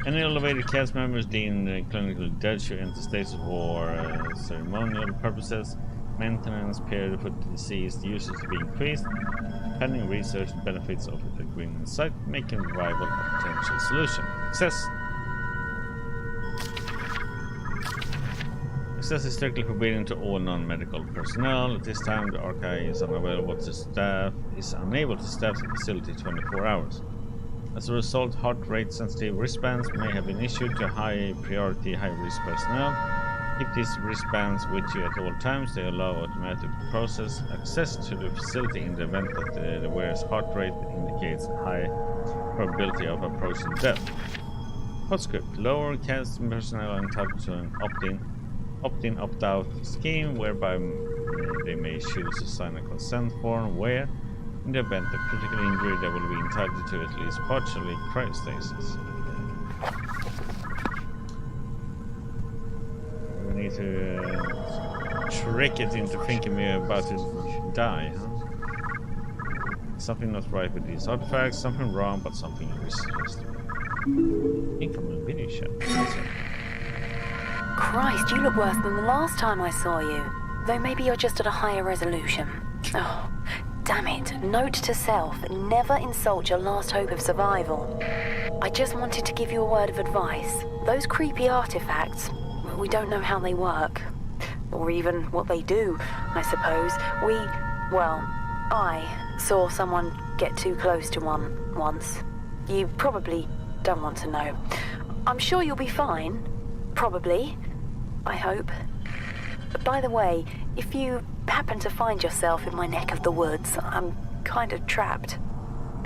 Speaker 1: Any elevated cast members deemed clinically dead should enter stasis for ceremonial purposes. Maintenance period for deceased users to be increased. Pending research benefits of the Greenland site, making revival a potential solution. Access. Access is strictly forbidden to all non-medical personnel. At this time, the archive is unavailable to staff. Is unable to staff the facility 24 hours. As a result, heart rate sensitive wristbands may have been issued to high priority, high risk personnel. Keep these wristbands with you at all times. They allow automatic process access to the facility in the event that the wearer's heart rate indicates high probability of approaching death. Postscript: lower caste personnel are entitled to an opt-in, opt-out scheme whereby they may choose to sign a consent form where, in the event of critical injury, they will be entitled to at least partially cryostasis. We need to trick it into thinking we're about to die, huh? Something not right with these artifacts, something wrong, but something irresistible. Incoming video chat.
Speaker 6: Christ, you look worse than the last time I saw you. Though maybe you're just at a higher resolution. Oh, damn it. Note to self, never insult your last hope of survival. I just wanted to give you a word of advice. Those creepy artifacts, we don't know how they work. Or even what they do, I suppose. I saw someone get too close to one once. You probably don't want to know. I'm sure you'll be fine. Probably. I hope. But by the way, if you happen to find yourself in my neck of the woods, I'm kind of trapped.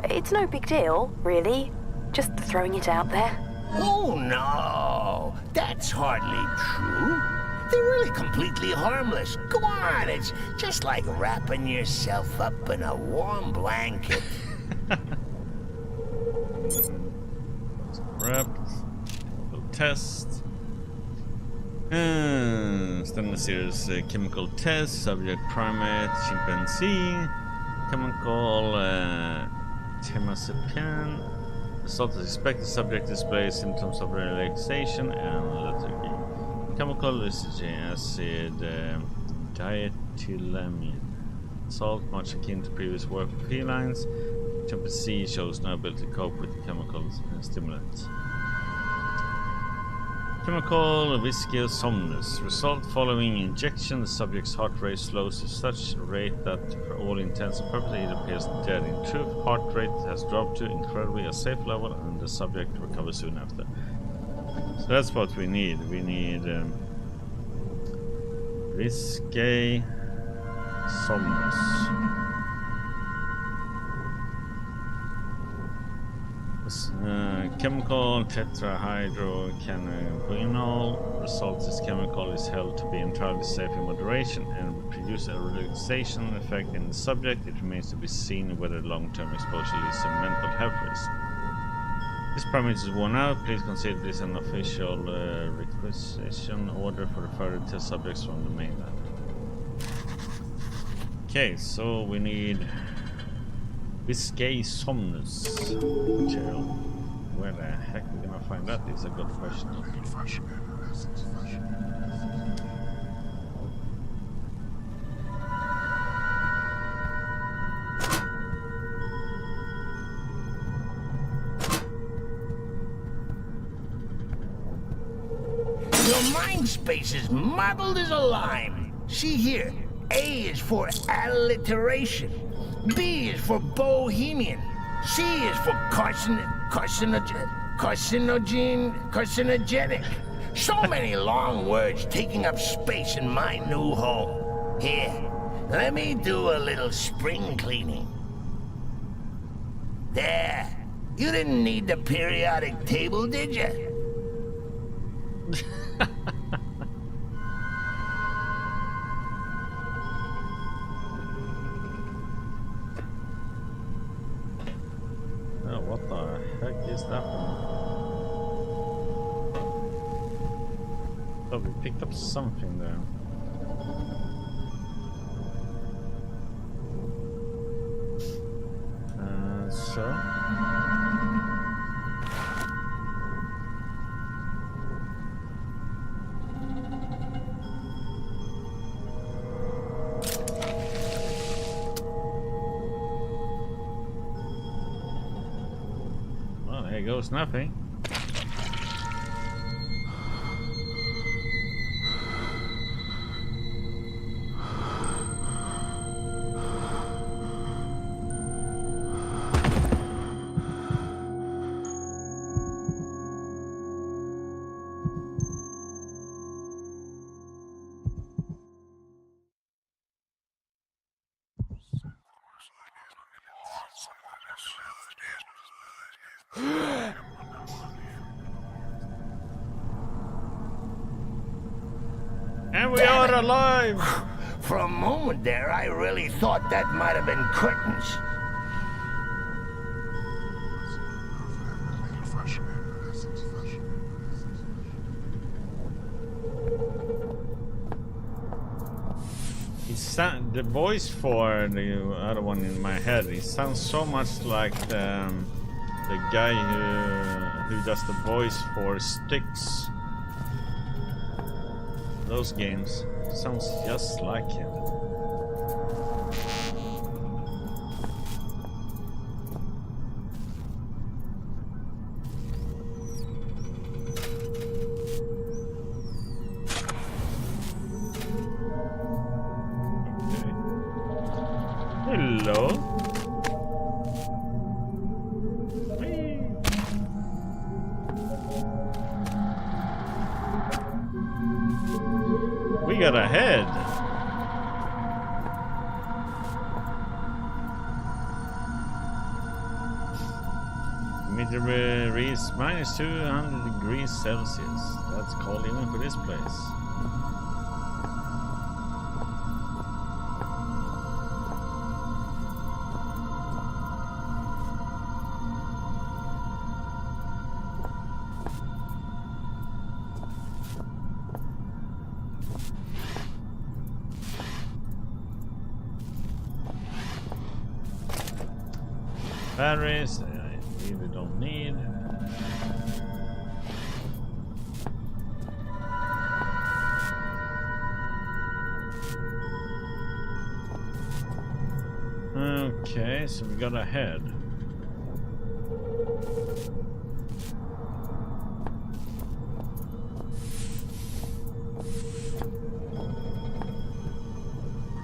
Speaker 6: It's no big deal, really. Just throwing it out there.
Speaker 5: Oh no, that's hardly true. They're really completely harmless. Go on, it's just like wrapping yourself up in a warm blanket.
Speaker 1: Wrapped. Little test. Standard series chemical test. Subject primate chimpanzee. Chemical JimtheSFN. Result is expected. Subject displays symptoms of relaxation and lethargy. Chemical lysergic acid, diethylamine. Salt, much akin to previous work with felines. Chimpanzee shows no ability to cope with the chemical stimulants. Chemical viscous somnus. Result: following injection, the subject's heart rate slows to such a rate that, for all intents and purposes, it appears dead. In truth, heart rate has dropped to incredibly a safe level, and the subject recovers soon after. So that's what we need. We need viscous somnus. Chemical tetrahydrocannabinol. Result: this chemical is held to be entirely safe in moderation and will produce a relaxation effect in the subject. It remains to be seen whether long-term exposure leads to mental health risk. This permit is worn out. Please consider this an official requisition order for the further test subjects from the mainland. Okay, so we need viscous somnus gel. Where the heck are we gonna find that is a good question.
Speaker 5: Your mind space is muddled as a lime. See here, A is for alliteration. B is for bohemian. C is for carcinogenic. So many long words taking up space in my new home. Here, let me do a little spring cleaning. There. You didn't need the periodic table, did you?
Speaker 1: What the heck is that one? Oh, we picked up something there. So? There goes nothing. And we are alive!
Speaker 5: For a moment there, I really thought that might have been curtains.
Speaker 1: The voice for the other one in my head, it sounds so much like the guy who does the voice for Styx. Those games sounds just like him. Hello. Whee. We got a head. Meter reads minus 200 degrees Celsius. That's cold even for this place. Batteries, I really don't need. Okay, so we got a head.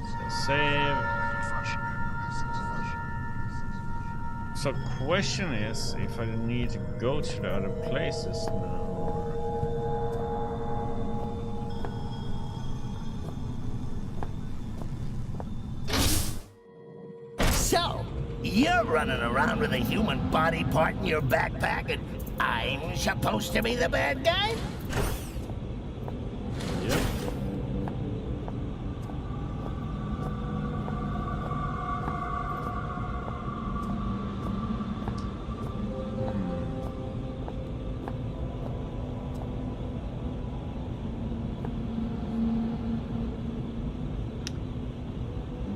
Speaker 1: So save. So question is if I need to go to the other places now.
Speaker 5: So, you're running around with a human body part in your backpack and I'm supposed to be the bad guy?
Speaker 1: Yep.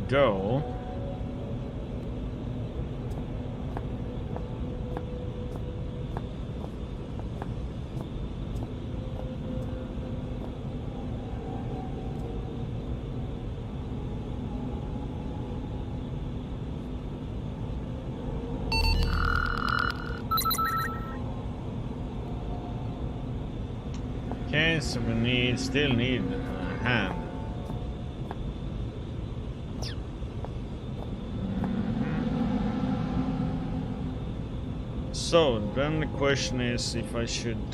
Speaker 1: Go. Okay, so we still need a hand. So then the question is if I should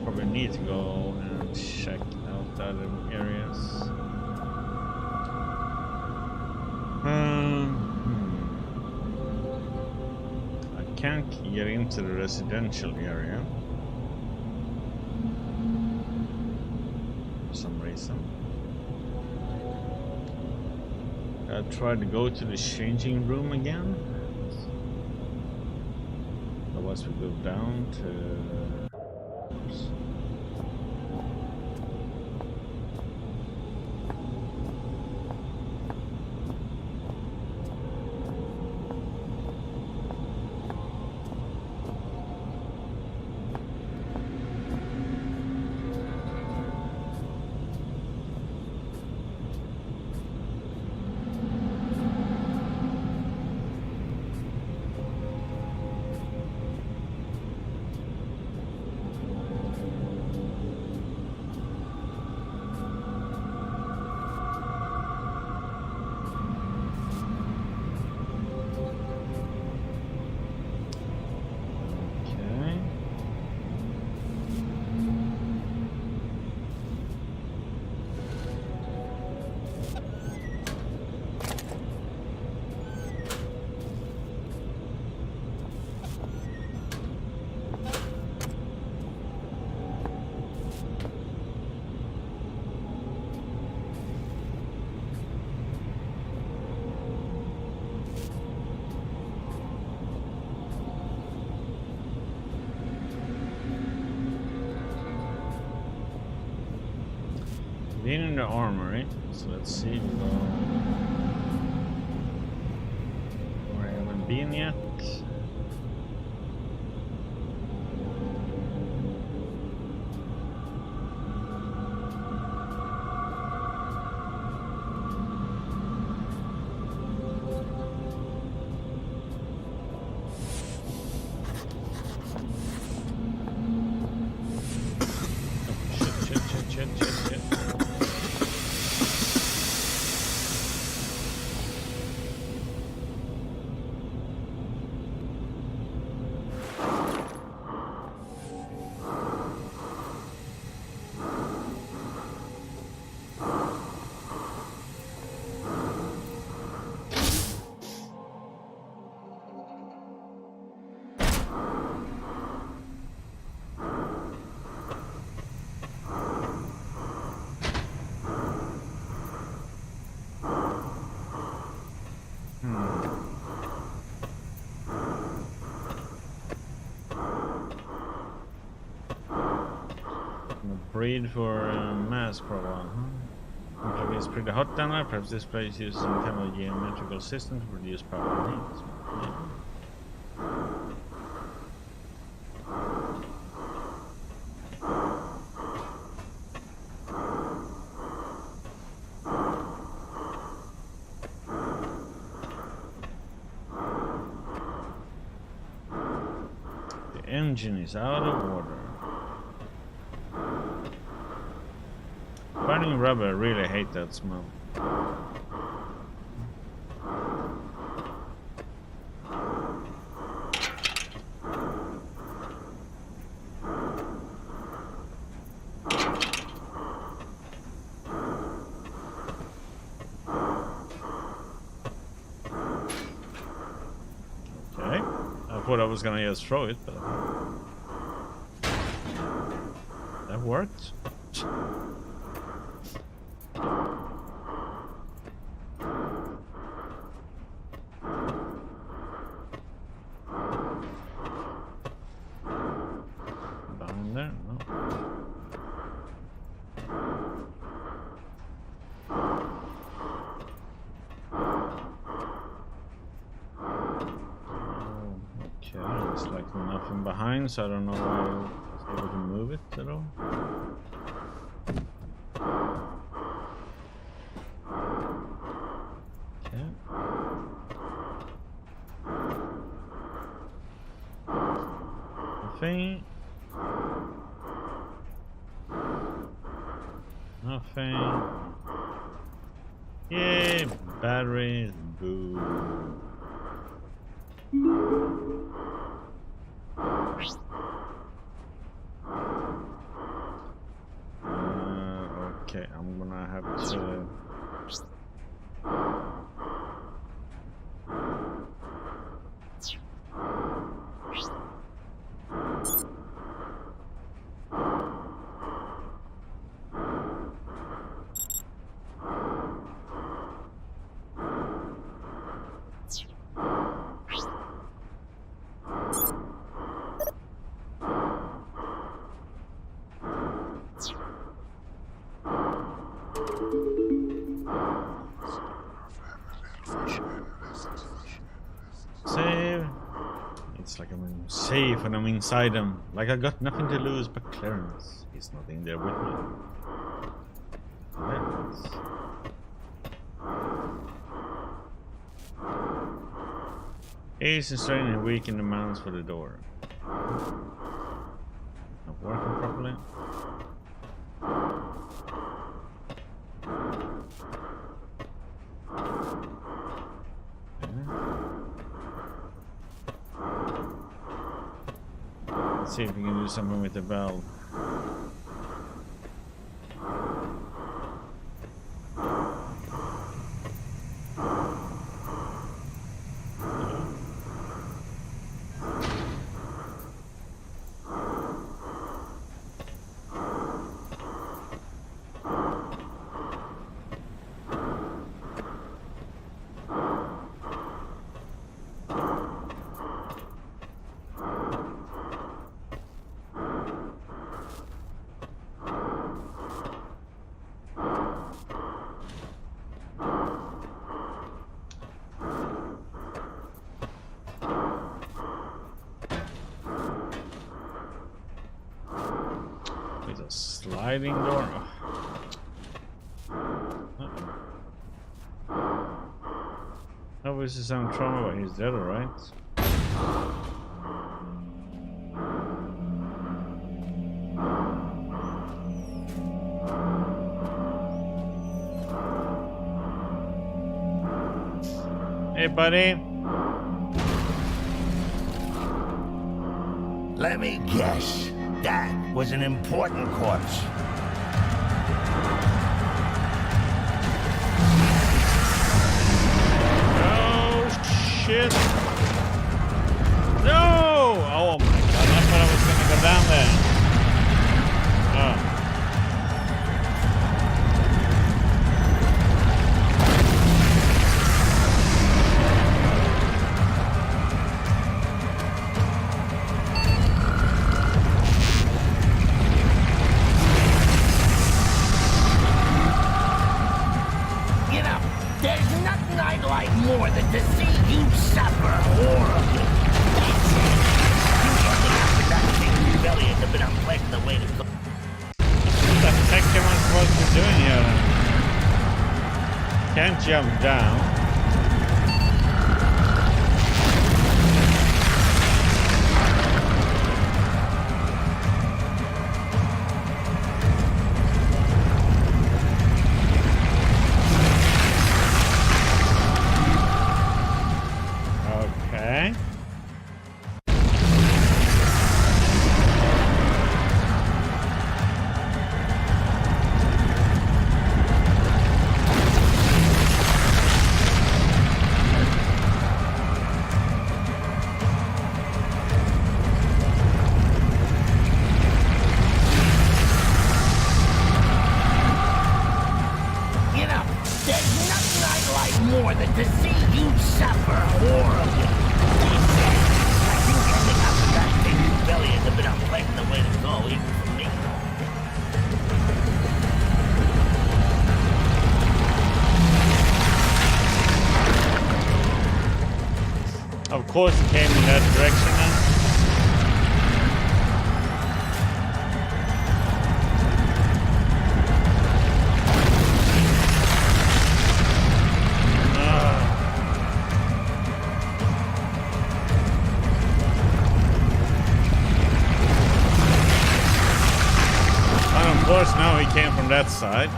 Speaker 1: probably need to go and check out the other areas. I can't get into the residential area for some reason. I tried to go to the changing room again. Otherwise we go down to... Oops. Been in the armory, so let's see where I haven't been yet. Shit. Breed for mask for a while, huh? Looks like it's pretty hot down there. Perhaps this place uses some kind of geometrical system to produce power and heat. The engine is out of water. Burning rubber, I really hate that smell. Okay, I thought I was gonna just throw it, but that worked. So I don't know why I was able to move it at all. Okay. Nothing. Nothing. Yay, batteries. Boo. Okay, I'm gonna have to... Save. It's like I'm safe when I'm inside them. Like I got nothing to lose but Clarence. He's not in there with me. Clarence. Ace is trying to weaken the mounts for the door. Not working properly. Let's see if we can do something with the valve. Sliding door. Obviously some trauma, but he's dead, alright? Hey, buddy.
Speaker 5: Let me guess. That was an important corpse.
Speaker 1: Oh, shit. No! Oh my god, I thought I was gonna go down there. Oh.
Speaker 5: More than to see you suffer horribly. That's it. You ending up with that thing in your belly is a bit unpleasant the way to go.
Speaker 1: What the heck am I supposed to be doing here? Can't jump down.
Speaker 5: More than to see you suffer horribly. That's it. I think ending up with that thing in your belly is a bit unpleasant the way to go, even for me.
Speaker 1: Of course it came in that direction then. Of course, now he came from that side.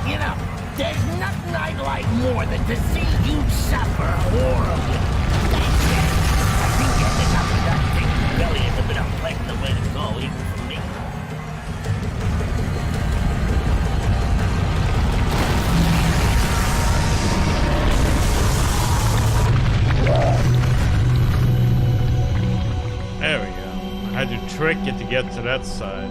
Speaker 5: You know, there's nothing I'd like more than to see you suffer horribly. That's it. I think ending up with that thing in your belly is a bit unpleasant the way to go, even for me.
Speaker 1: There we go. I had to trick it to get to that side.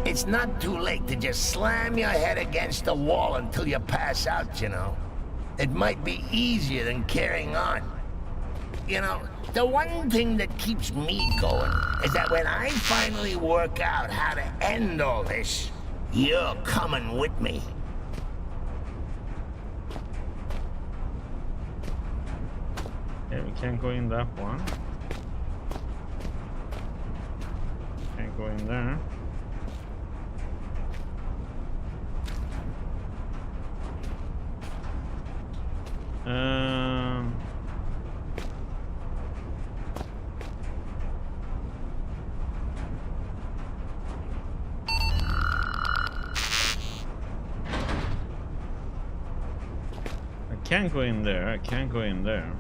Speaker 5: It's not too late to just slam your head against the wall until you pass out, you know. It might be easier than carrying on. You know, the one thing that keeps me going is that when I finally work out how to end all this, you're coming with me.
Speaker 1: Yeah, we can't go in that one. Can't go in there. I can't go in there. I can't go in there.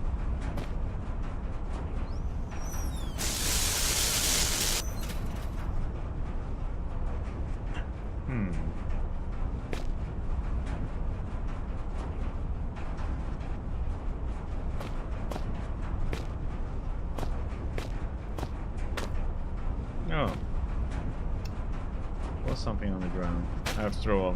Speaker 1: Oh. Was something on the ground, after all.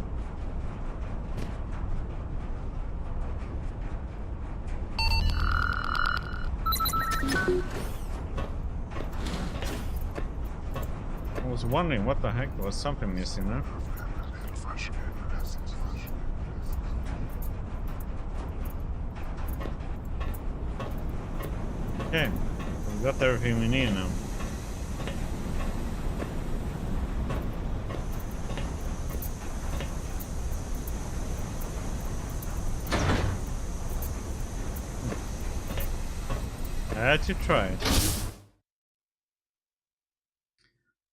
Speaker 1: I was wondering what the heck, there was something missing there. Okay, we got everything we need now. I had to try it.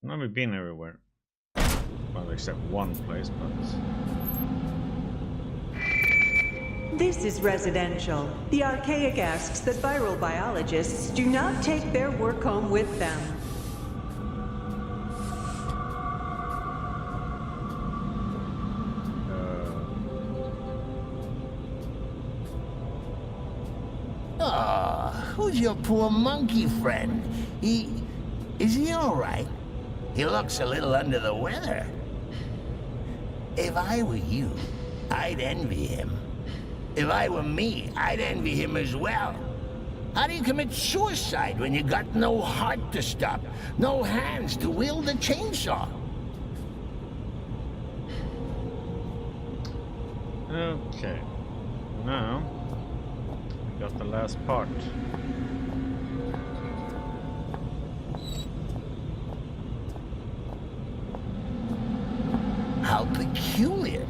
Speaker 1: I've never been everywhere. Well, except one place, but...
Speaker 3: This is residential. The archaic asks that viral biologists do not take their work home with them.
Speaker 5: Who's your poor monkey friend? Is he all right? He looks a little under the weather. If I were you, I'd envy him. If I were me, I'd envy him as well. How do you commit suicide when you got no heart to stop, no hands to wield the chainsaw?
Speaker 1: Okay. Now, we got the last part.
Speaker 5: How peculiar.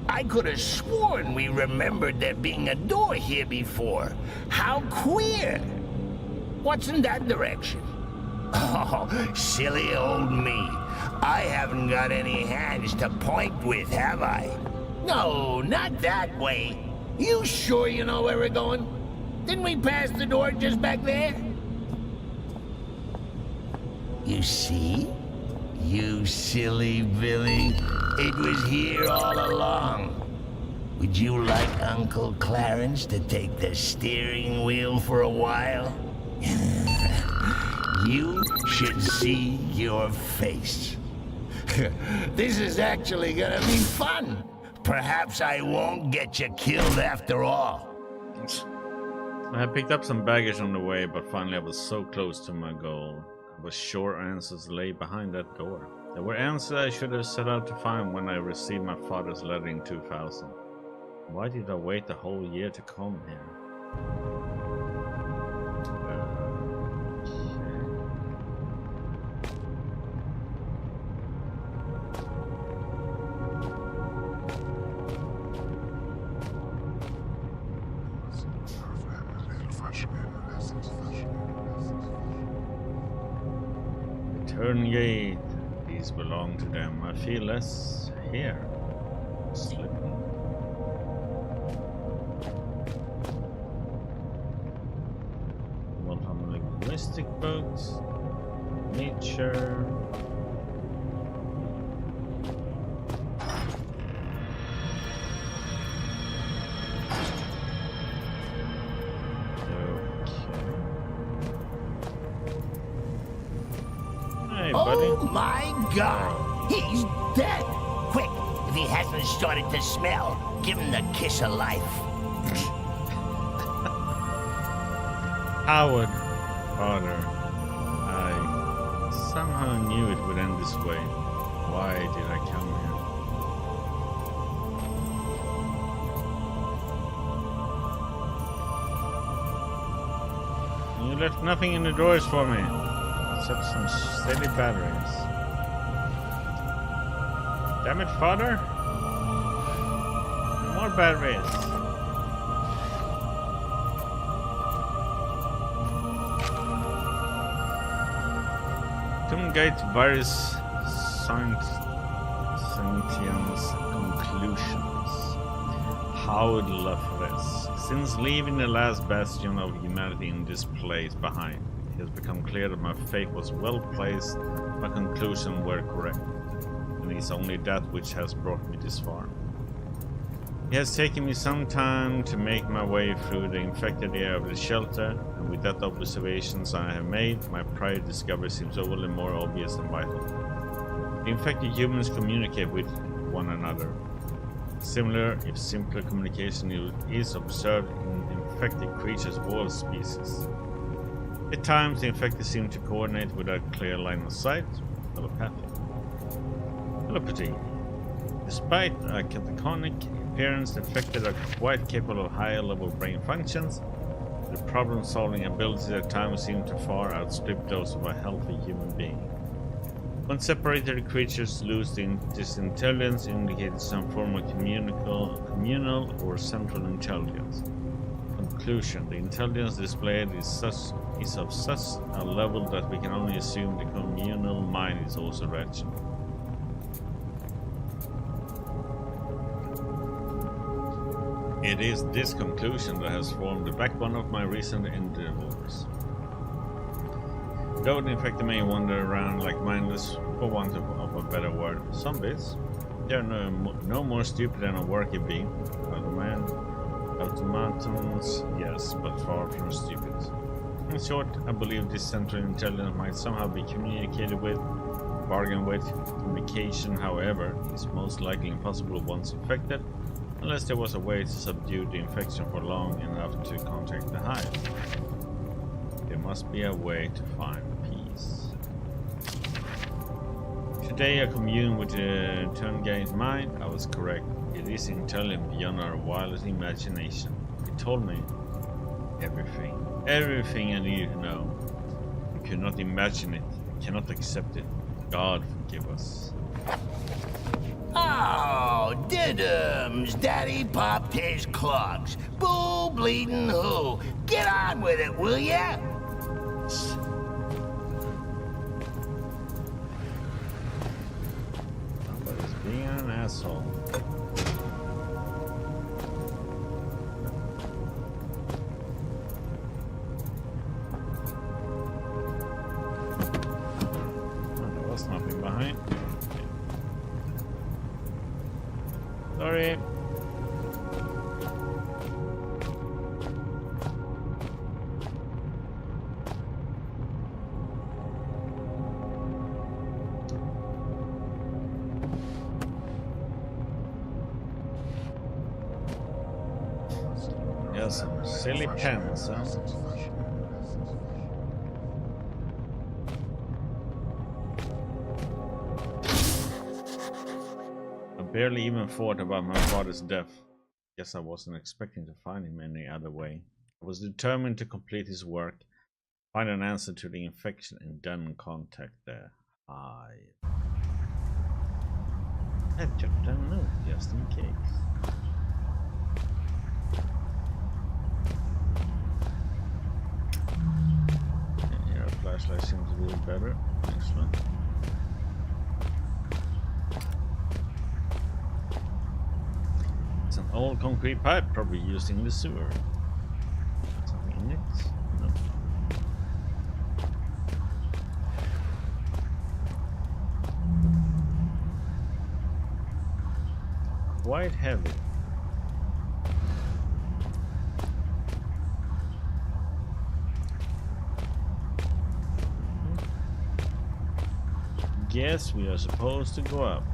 Speaker 5: I could have sworn we remembered there being a door here before. How queer. What's in that direction? Oh, silly old me. I haven't got any hands to point with, have I? No, not that way. You sure you know where we're going? Didn't we pass the door just back there? You see? You silly Billy. It was here all along. Would you like Uncle Clarence to take the steering wheel for a while? You should see your face. This is actually gonna be fun. Perhaps I won't get you killed after all.
Speaker 1: I had picked up some baggage on the way, but finally I was so close to my goal. I was sure answers lay behind that door. There were answers I should have set out to find when I received my father's letter in 2000. Why did I wait a whole year to come here? Return gate. These belong to them. I feel less here. Slipping. One from linguistic books. Nature.
Speaker 5: Oh my God! He's dead! Quick, if he hasn't started to smell, give him the kiss of life.
Speaker 1: Howard, father, I somehow knew it would end this way. Why did I come here? You left nothing in the drawers for me. Except some steady batteries. Damn it, father! More batteries. Gate various sentience conclusions. Howard left this. Since leaving the last bastion of humanity in this place behind, it has become clear that my fate was well placed, my conclusions were correct, and it is only that which has brought me this far. It has taken me some time to make my way through the infected area of the shelter, and with that observations I have made, my prior discovery seems overly more obvious and vital. The infected humans communicate with one another. Similar, if simpler communication is observed in infected creatures of all species. At times, the infected seem to coordinate without clear line of sight. Telepathic. Telepathy. Despite a catatonic appearance, the infected are quite capable of higher level brain functions. The problem-solving abilities at times seem to far outstrip those of a healthy human being. When separated creatures lose this intelligence, indicating some form of communal or central intelligence. Conclusion: the intelligence displayed is of such a level that we can only assume the communal mind is also rational. It is this conclusion that has formed the backbone of my recent endeavors. Though the infected may wander around like mindless, for want of a better word, zombies, they are no more stupid than a worker bee. Automatons, yes, but far from stupid. In short, I believe this central intelligence might somehow be communicated with, bargained with. Communication, however, is most likely impossible once infected, unless there was a way to subdue the infection for long enough to contact the hive. There must be a way to find peace. Today I commune with the Turngate's mind. I was correct. It is intelligent beyond our wildest imagination. It told me everything. Everything I needed to know. I could not imagine it. I cannot accept it. God forgive us.
Speaker 5: Oh, diddums! Daddy popped his clogs. Bull bleeding who? Get on with it, will ya?
Speaker 1: Somebody's being an asshole. There was nothing behind. Sorry. Yeah, some silly pens, huh? Barely even thought about my father's death. Guess I wasn't expecting to find him any other way. I was determined to complete his work, find an answer to the infection, and then contact the hive. I took a note just in case. Yeah, a flashlight seems to be better. Excellent. An old concrete pipe, probably used in the sewer. Something in it? No. Quite heavy. Guess we are supposed to go up.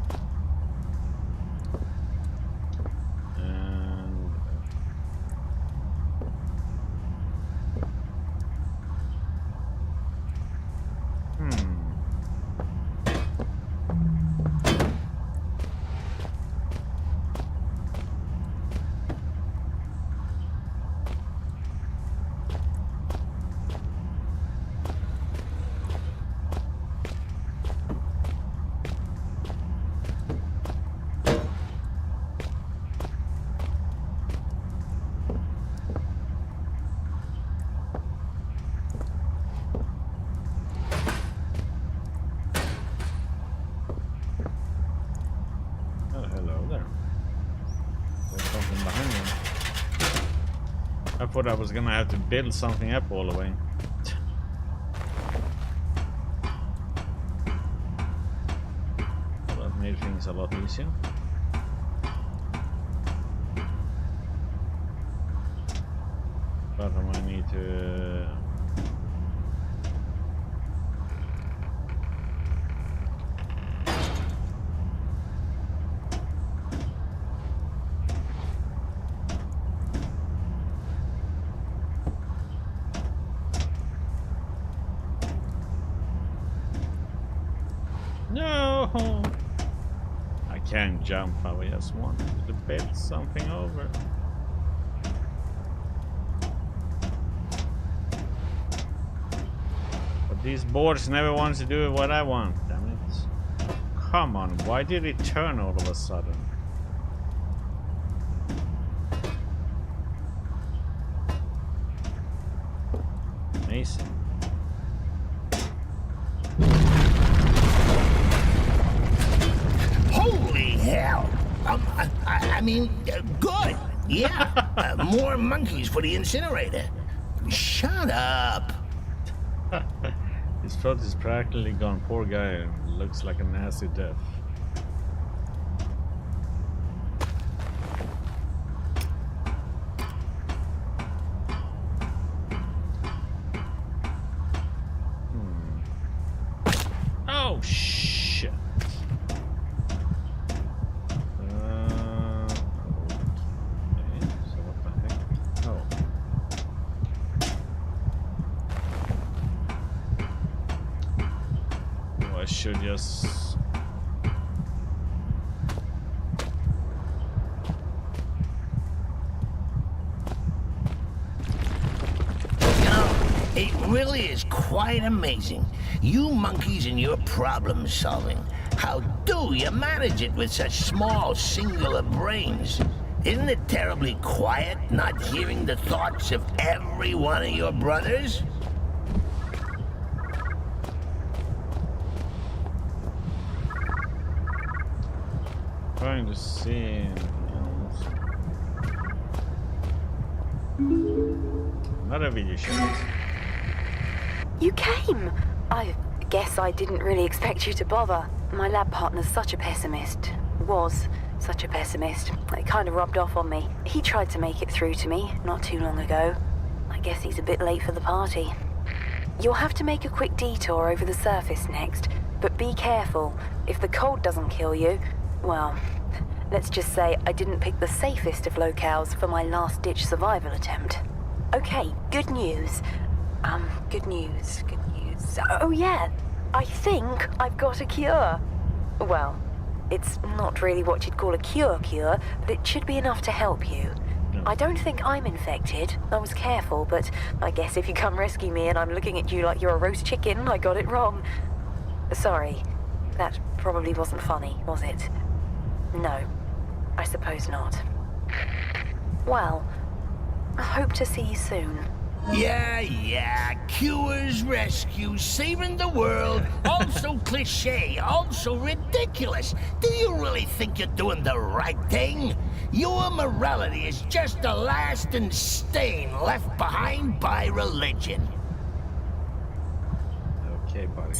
Speaker 1: I thought I was gonna have to build something up all the way. Well, that made things a lot easier. But I might need to... No! I can't jump. I just wanted to build something over. But these boards never want to do what I want, damn it. Come on, why did it turn all of a sudden? Amazing.
Speaker 5: Holy hell! I mean, good. Yeah, more monkeys for the incinerator. Shut up.
Speaker 1: His throat is practically gone. Poor guy. Looks like a nasty death. Oh shit. Okay, so what the heck? Oh. Oh, I should just...
Speaker 5: It really is quite amazing. You monkeys and your problem solving. How do you manage it with such small, singular brains? Isn't it terribly quiet, not hearing the thoughts of every one of your brothers?
Speaker 1: Trying to see anything else. Not a video shot.
Speaker 6: You came! I guess I didn't really expect you to bother. My lab partner's such a pessimist. Was such a pessimist. It kind of rubbed off on me. He tried to make it through to me not too long ago. I guess he's a bit late for the party. You'll have to make a quick detour over the surface next, but be careful. If the cold doesn't kill you, well, let's just say I didn't pick the safest of locales for my last-ditch survival attempt. Okay, good news. Good news. Oh yeah, I think I've got a cure. Well, it's not really what you'd call a cure, but it should be enough to help you.
Speaker 1: No.
Speaker 6: I don't think I'm infected. I was careful, but I guess if you come rescue me and I'm looking at you like you're a roast chicken, I got it wrong. Sorry, that probably wasn't funny, was it? No, I suppose not. Well, I hope to see you soon.
Speaker 5: Yeah, cures, rescues, saving the world, also cliche, also ridiculous. Do you really think you're doing the right thing? Your morality is just a lasting stain left behind by religion.
Speaker 1: Okay, buddy.